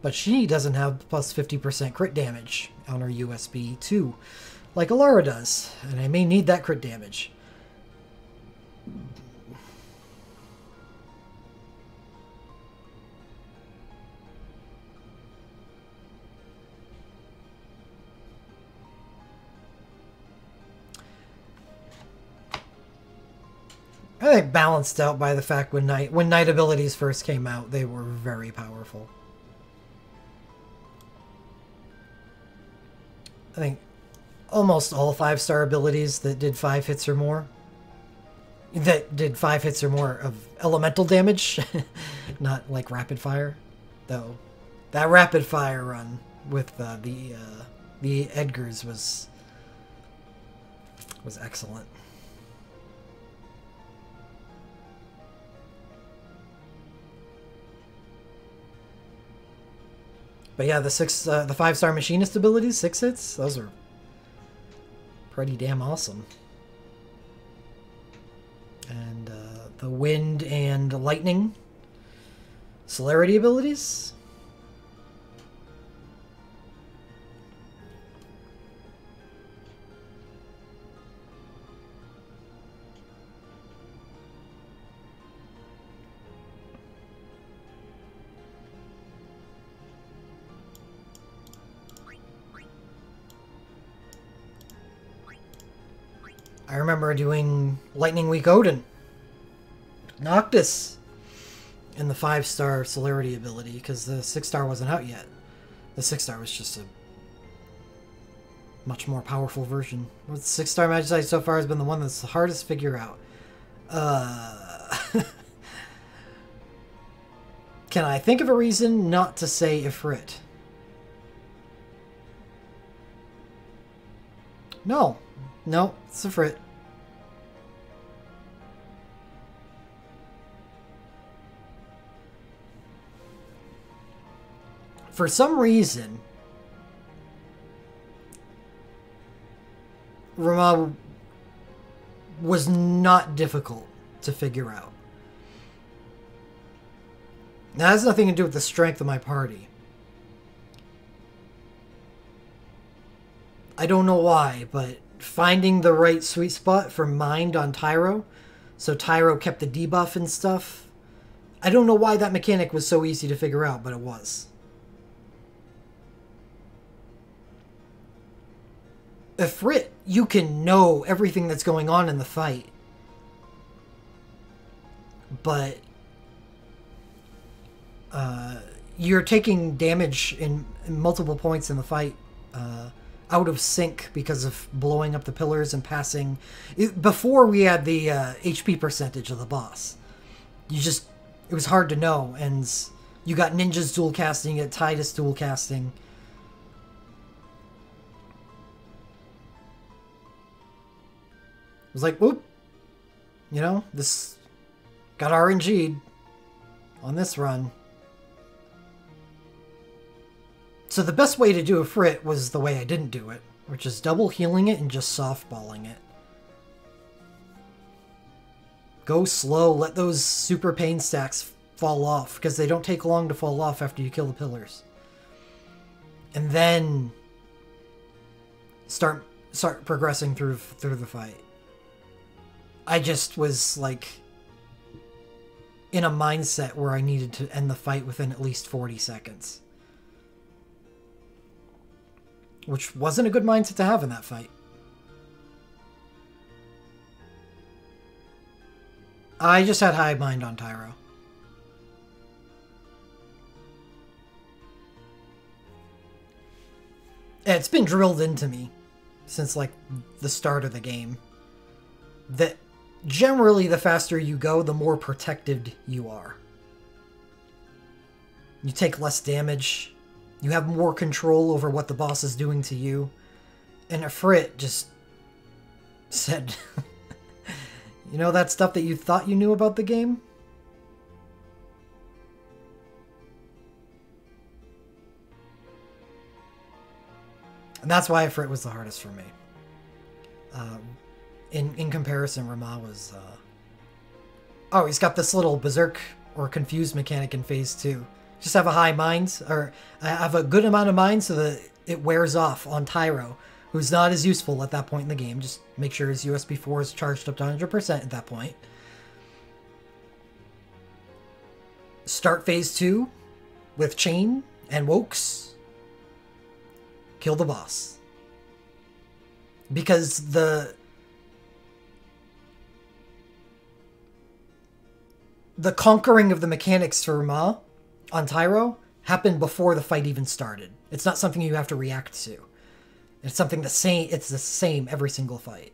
Speaker 1: But she doesn't have plus 50% crit damage on her USB too, like Alara does. And I may need that crit damage. I think balanced out by the fact when Knight abilities first came out, they were very powerful. I think almost all 5-star abilities that did 5 hits or more, of elemental damage, not like rapid fire, though. That rapid fire run with the Edgars was excellent. But yeah, the 5-star machinist abilities, 6 hits, those are pretty damn awesome. the wind and lightning celerity abilities. I remember doing Lightning Week Odin, Noctis, and the 5-star celerity ability, because the 6-star wasn't out yet. The 6-star was just a much more powerful version. The 6-star Magicite so far has been the one that's the hardest to figure out. Can I think of a reason not to say Ifrit? No. No, it's Ifrit. For some reason, Ramah was not difficult to figure out. That has nothing to do with the strength of my party. I don't know why, but finding the right sweet spot for Mind on Tyro, so Tyro kept the debuff and stuff. I don't know why that mechanic was so easy to figure out, but it was. Ifrit, you can know everything that's going on in the fight. But you're taking damage in multiple points in the fight out of sync because of blowing up the pillars and passing. Before we had the HP percentage of the boss, it was hard to know, and you got ninjas dual casting, you got Tidus dual casting. It was like, whoop, you know, this got RNG'd on this run. So the best way to do a Ifrit was the way I didn't do it, which is double healing it and just softballing it. Go slow, let those super pain stacks fall off, because they don't take long to fall off after you kill the pillars. And then start progressing through the fight. I just was like in a mindset where I needed to end the fight within at least 40 seconds. Which wasn't a good mindset to have in that fight. I just had high mind on Tyro. It's been drilled into me since like the start of the game that generally the faster you go, the more protected you are. You take less damage. You have more control over what the boss is doing to you. And Ifrit just said, you know that stuff that you thought you knew about the game? And that's why Ifrit was the hardest for me. In comparison, Ramah was... Oh, he's got this little berserk or confused mechanic in phase 2. Just have a high mind, or have a good amount of mind so that it wears off on Tyro, who's not as useful at that point in the game. Just make sure his USB 4 is charged up to 100% at that point. Start phase 2 with Chain and Wokes. Kill the boss. Because the conquering of the mechanics for Ramah on Tyro happened before the fight even started. It's not something you have to react to. It's something it's the same every single fight.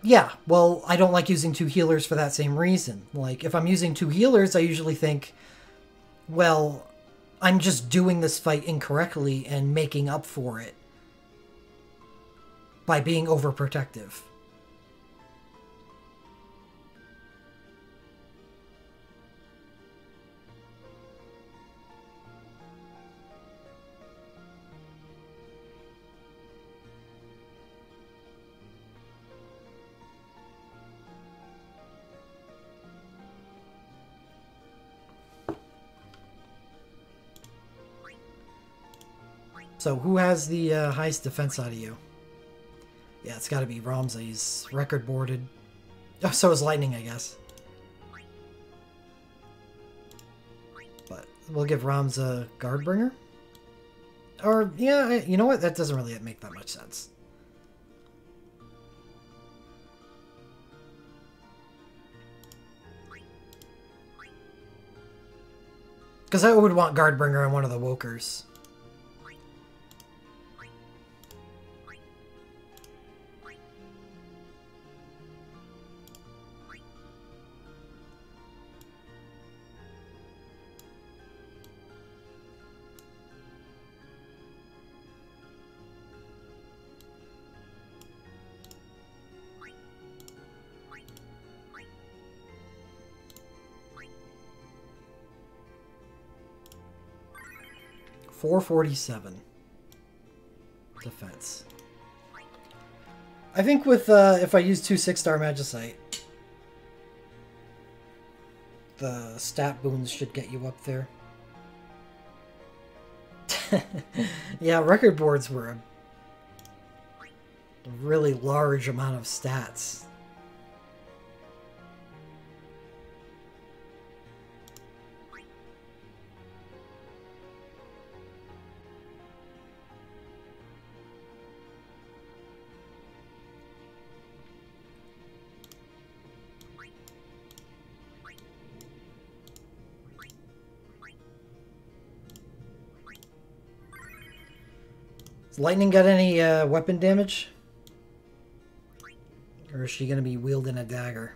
Speaker 1: Yeah, well, I don't like using 2 healers for that same reason. Like, if I'm using 2 healers, I usually think, well, I'm just doing this fight incorrectly and making up for it by being overprotective. So who has the highest defense out of you? Yeah, it's got to be Ramza. He's record boarded. Oh, so is Lightning, I guess. But we'll give Ramza Guardbringer. Or, yeah, you know what? That doesn't really make that much sense. Because I would want Guardbringer on one of the Wokers. .447 defense. I think with if I use 2 6-star Magicite, the stat boons should get you up there. Yeah, record boards were a really large amount of stats. Lightning got any weapon damage? Or is she going to be wielding a dagger?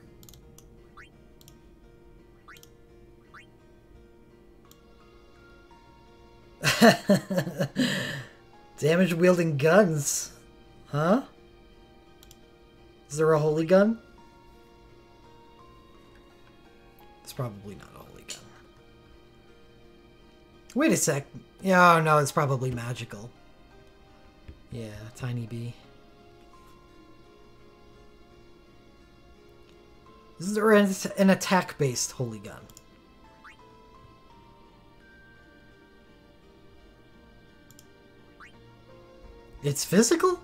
Speaker 1: Damage wielding guns. Huh? Is there a holy gun? It's probably not a holy gun. Wait a sec. Yeah, oh, no, it's probably magical. Yeah, Tiny Bee. Is there an attack-based holy gun? It's physical?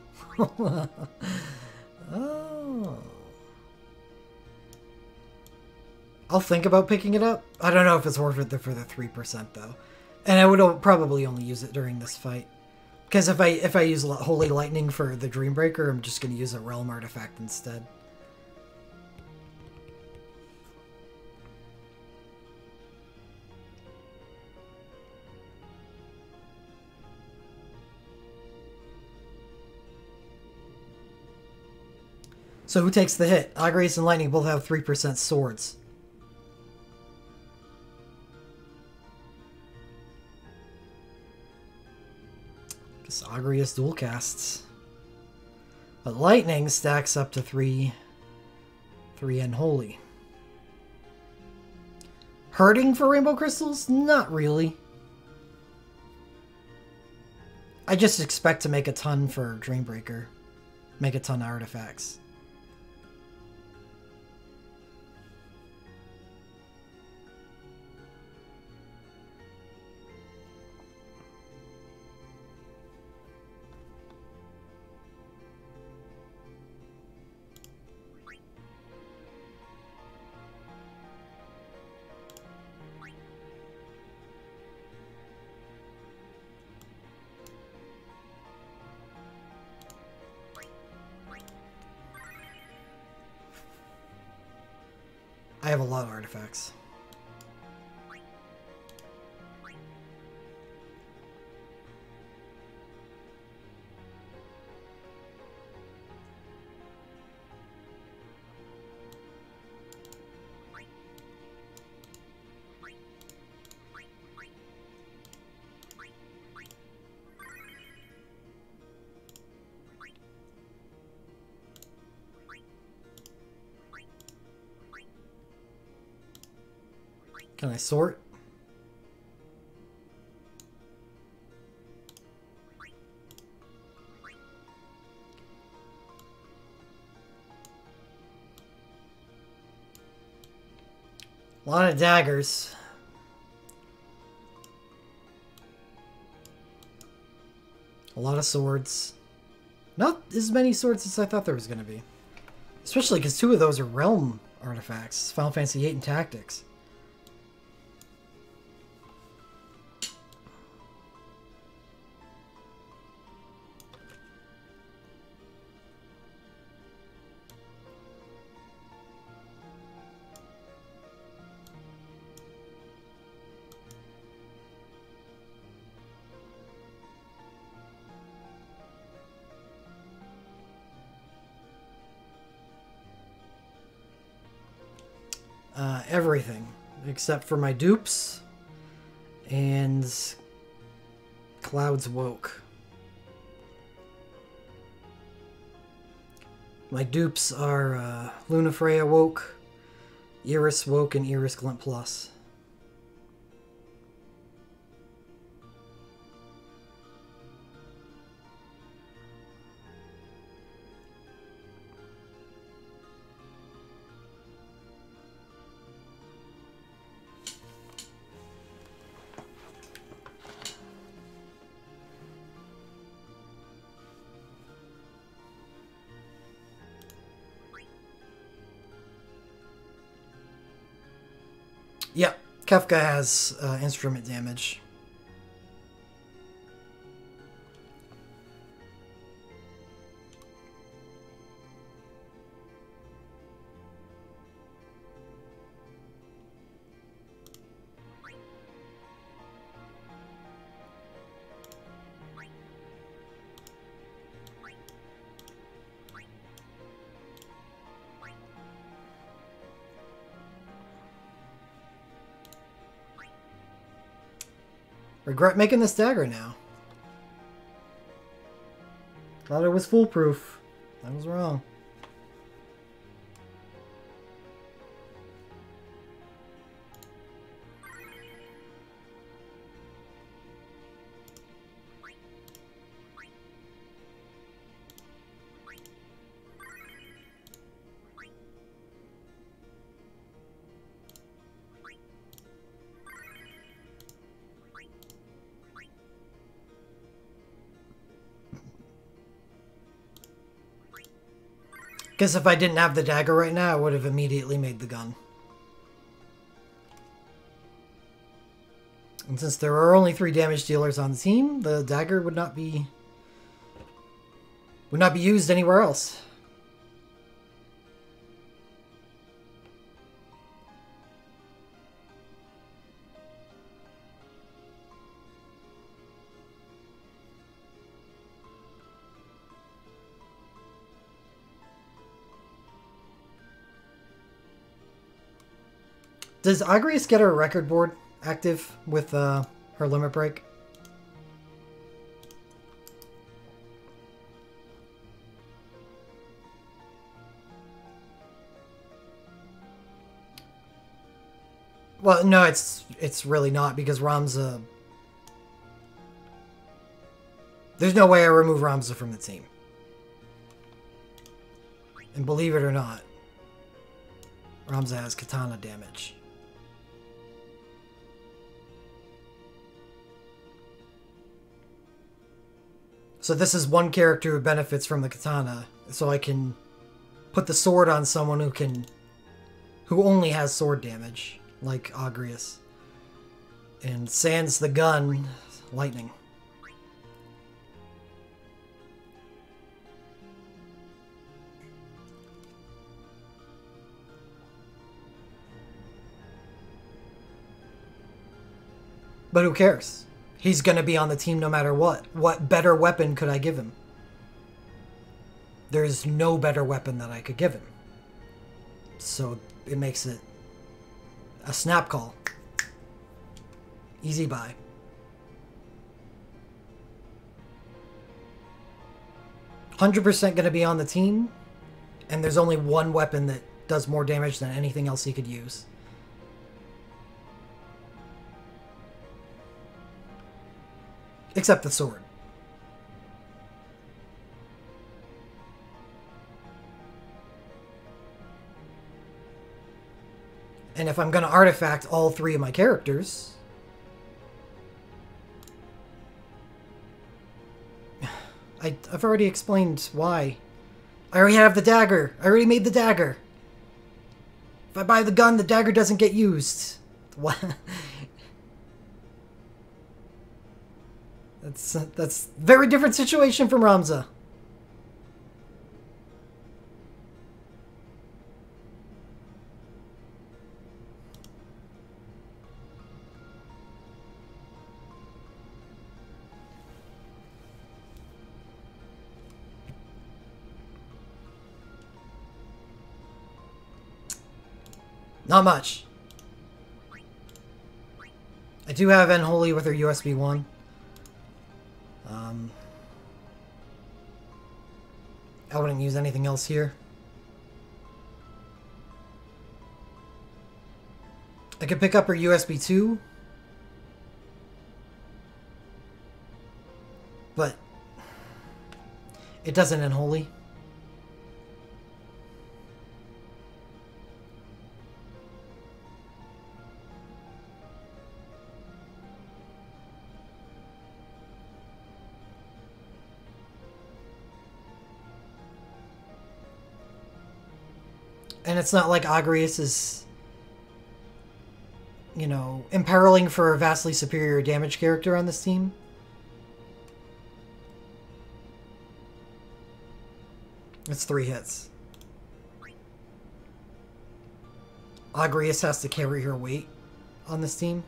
Speaker 1: Oh. I'll think about picking it up. I don't know if it's worth it for the 3% though. And I would probably only use it during this fight. Because if I use Holy Lightning for the Dreambreaker, I'm just going to use a Realm Artifact instead. So who takes the hit? Agrias and Lightning both have 3% swords. Guess Agrias dual casts. But Lightning stacks up to 3 Unholy. Hurting for Rainbow Crystals? Not really. I just expect to make a ton for Dreambreaker. Make a ton of artifacts. I have a lot of artifacts. Can I sort? A lot of daggers. A lot of swords. Not as many swords as I thought there was going to be. Especially because 2 of those are realm artifacts. Final Fantasy VIII and Tactics. Everything except for my dupes and Cloud's Woke. My dupes are Lunafreya Woke, Iris Woke, and Iris Glint Plus. Yep, Kefka has instrument damage. Regret making this dagger now. Thought it was foolproof. I was wrong. Guess if I didn't have the dagger right now, I would have immediately made the gun. And since there are only 3 damage dealers on the team, the dagger would not be used anywhere else. Does Agrias get her record board active with her limit break? Well, no, it's really not, because Ramza... There's no way I remove Ramza from the team. And believe it or not, Ramza has katana damage. So this is one character who benefits from the katana, so I can put the sword on someone who only has sword damage, like Agrias. And sans the gun, lightning. But who cares? He's going to be on the team no matter what. What better weapon could I give him? There's no better weapon that I could give him. So it makes it a snap call. Easy buy. $100% going to be on the team, and there's only one weapon that does more damage than anything else he could use. Except the sword. And if I'm going to artifact all 3 of my characters... I've already explained why. I already have the dagger. I already made the dagger. If I buy the gun, the dagger doesn't get used. What? That's very different situation from Ramza. Not much. I do have Unholy with her USB 1. I wouldn't use anything else here. I could pick up her USB 2. But it doesn't Unholy. And it's not like Agrius is, you know, imperiling for a vastly superior damage character on this team. It's 3 hits. Agrius has to carry her weight on this team.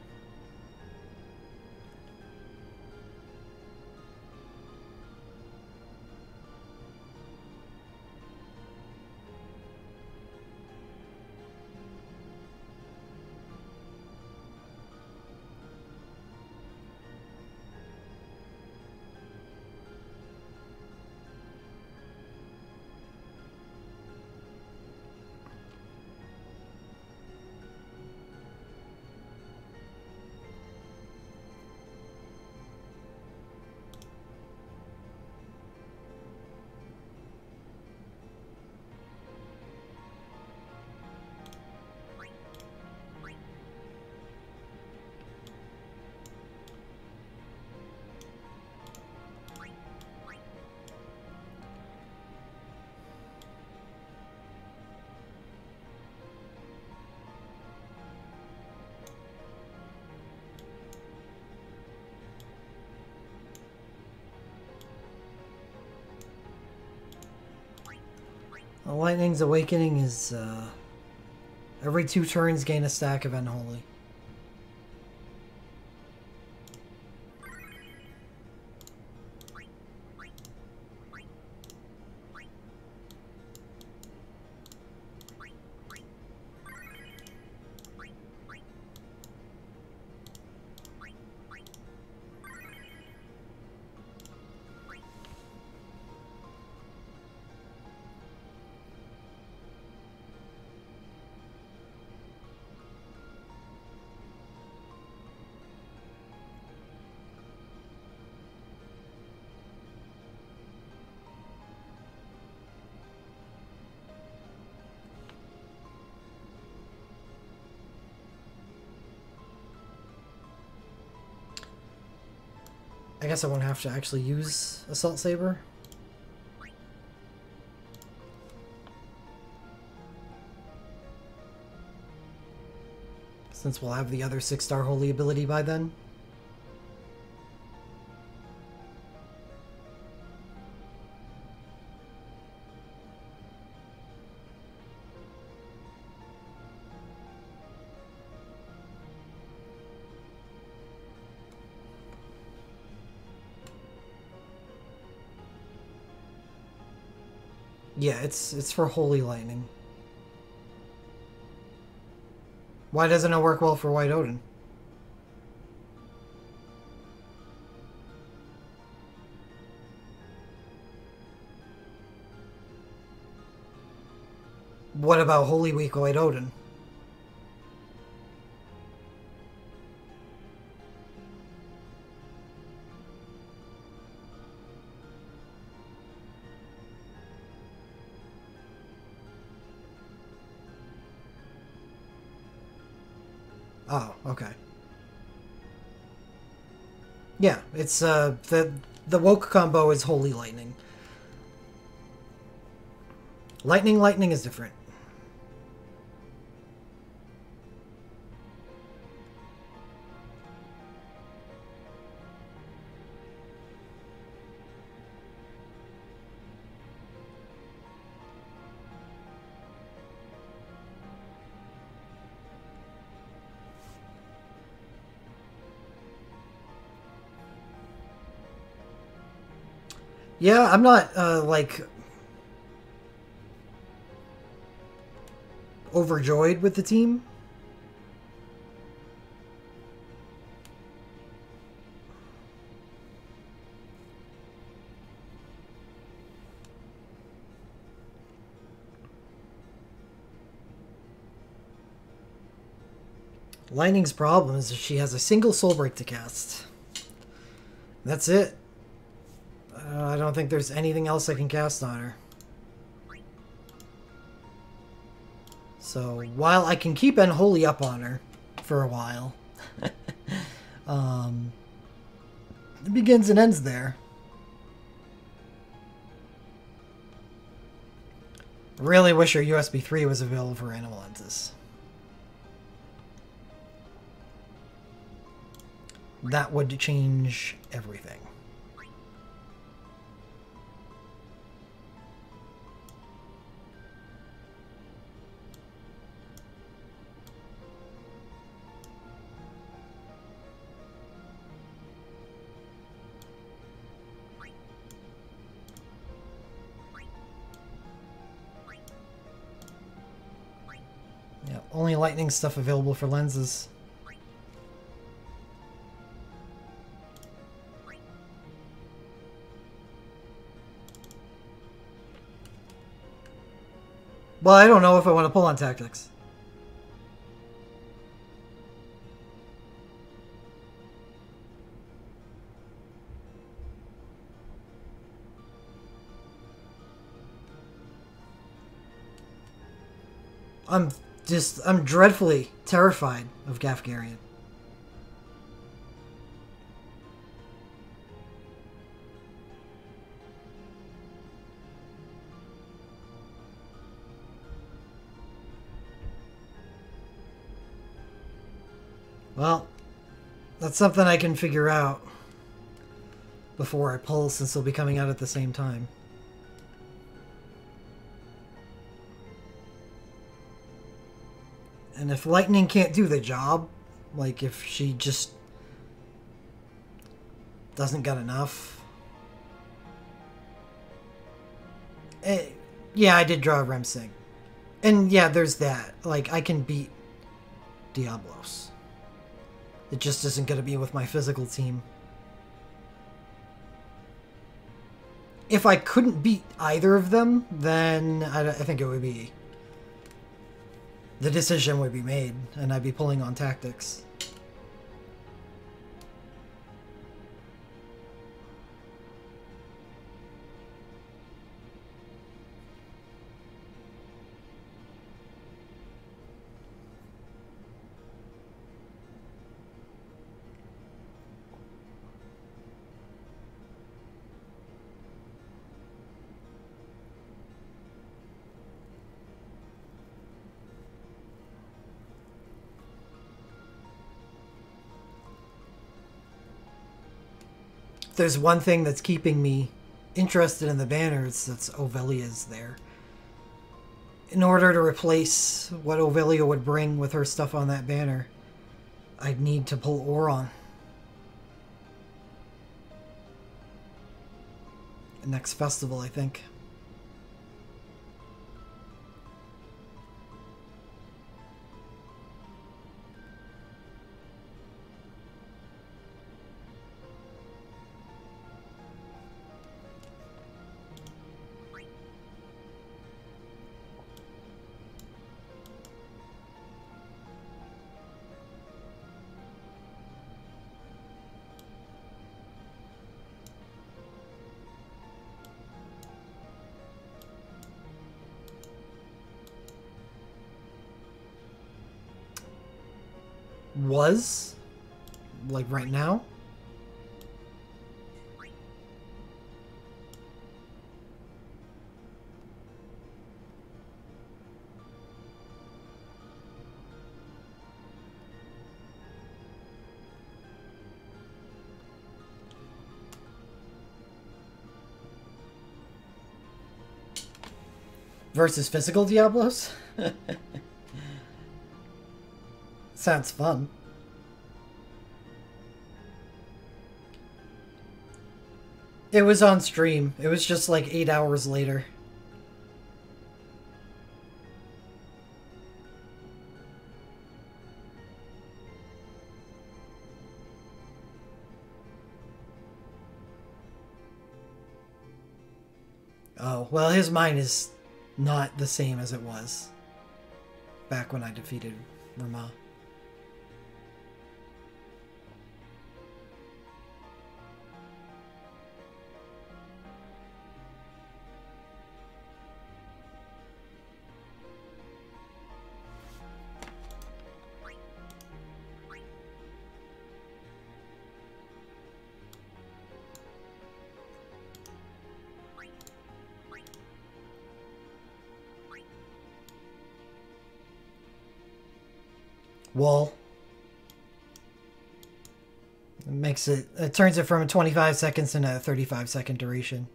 Speaker 1: Lightning's Awakening is, every 2 turns gain a stack of Unholy. I guess I won't have to actually use Assault Saber. Since we'll have the other 6-star Holy ability by then. Yeah, it's for Holy Lightning. Why doesn't it work well for White Odin? What about Holy Week White Odin? Oh, okay. Yeah, it's the The woke combo is Holy Lightning. Lightning is different. Yeah, I'm not, like, overjoyed with the team. Lightning's problem is that she has a single soul break to cast. That's it. I don't think there's anything else I can cast on her. So, while I can keep Unholy up on her for a while, it begins and ends there. Really wish her USB 3 was available for Animal Lenses. That would change everything. Yeah, only lightning stuff available for lenses. Well, I don't know if I want to pull on tactics. I'm dreadfully terrified of Gafgarian. Well, that's something I can figure out before I pull, since they'll be coming out at the same time. And if Lightning can't do the job, like if she just doesn't get enough... yeah, I did draw a Remsing. And yeah, there's that. Like, I can beat Diablos. It just isn't going to be with my physical team. If I couldn't beat either of them, then I think it would be... the decision would be made, and I'd be pulling on tactics. There's one thing that's keeping me interested in the banners, that's Ovelia's there. In order to replace what Ovelia would bring with her stuff on that banner, I'd need to pull Oron. Next festival, I think. Was? Like right now? Versus physical Diablos? Sounds fun. It was on stream. It was just like 8 hours later. Oh, well, his mind is not the same as it was back when I defeated Rama. Wall. It turns it from 25 seconds into a 35-second duration.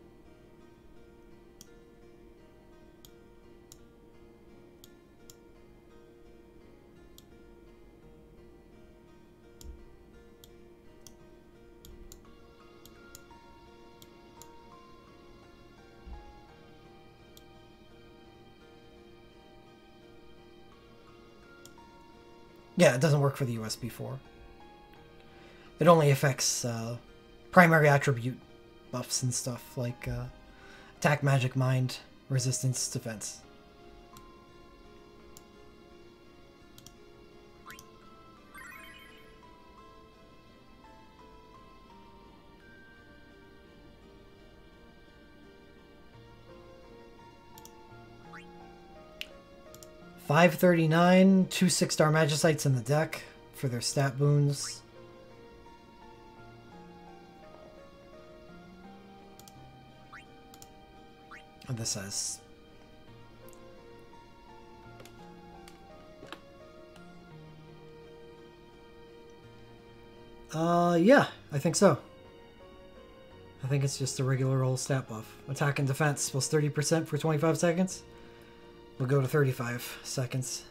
Speaker 1: Yeah, it doesn't work for the USB 4. It only affects primary attribute buffs and stuff like attack, magic, mind, resistance, defense. $539, 2 6-star Magicites in the deck for their stat boons. And this says yeah, I think so. I think it's just a regular old stat buff. Attack and defense plus 30% for 25 seconds. We'll go to 35 seconds.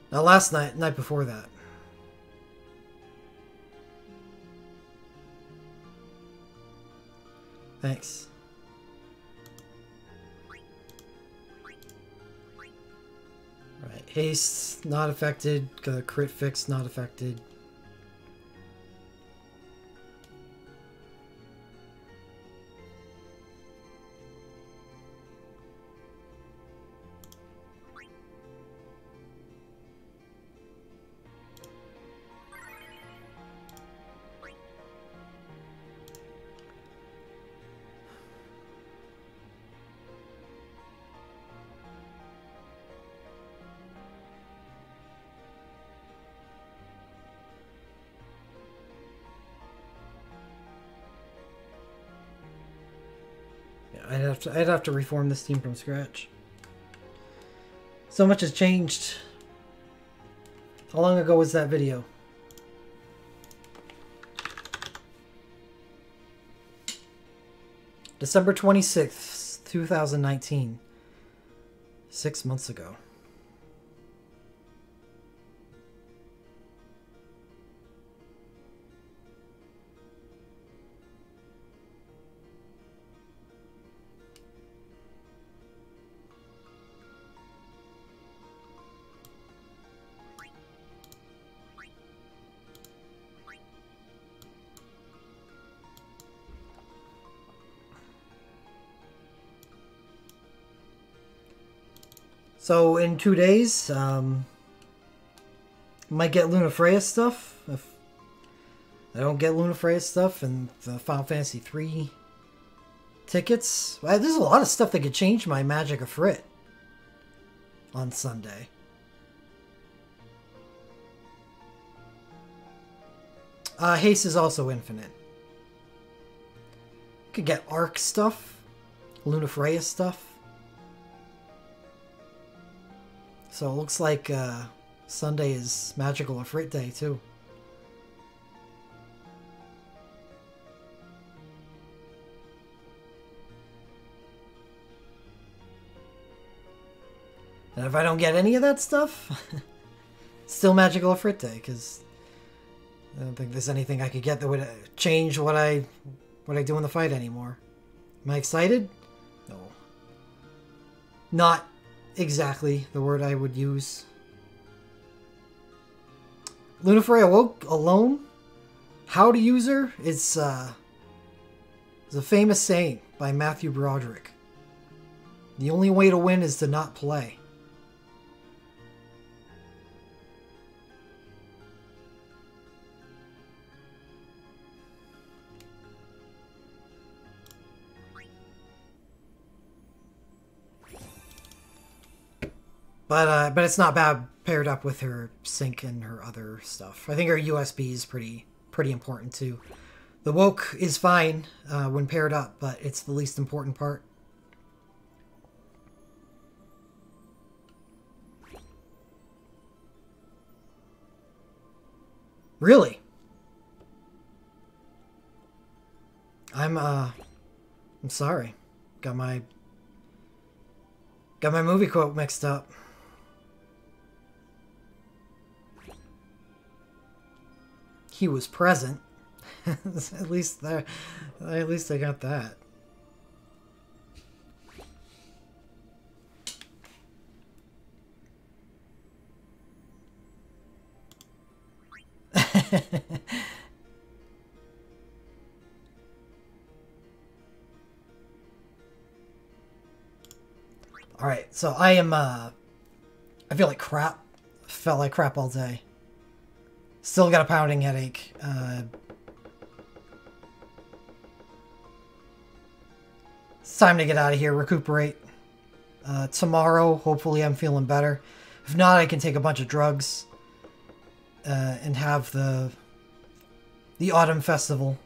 Speaker 1: Now last night before that. Thanks. Right, haste not affected, crit fix not affected. I'd have to reform this team from scratch. So much has changed. How long ago was that video? December 26th, 2019. 6 months ago. So in 2 days, might get Lunafreya stuff. If I don't get Lunafreya stuff and the Final Fantasy III tickets, there's a lot of stuff that could change my Magic of Frit on Sunday. Haste is also infinite. Could get Arc stuff, Lunafreya stuff. So it looks like Sunday is Magical Ifrit Day too. And if I don't get any of that stuff, still Magical Ifrit Day, because I don't think there's anything I could get that would change what I do in the fight anymore. Am I excited? No. Not exactly the word I would use. Lunafray awoke alone. How to use her? It's a famous saying by Matthew Broderick. The only way to win is to not play. But it's not bad paired up with her sync and her other stuff. I think her USB is pretty important too. The woke is fine when paired up, but it's the least important part. Really? I'm sorry. Got my movie quote mixed up. He was present. At least I got that. All right, so I am I feel like crap. Felt like crap all day. Still got a pounding headache. It's time to get out of here, recuperate. Tomorrow, hopefully I'm feeling better. If not, I can take a bunch of drugs and have the Autumn Festival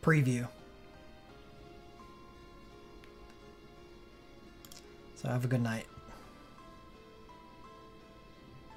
Speaker 1: preview. So have a good night.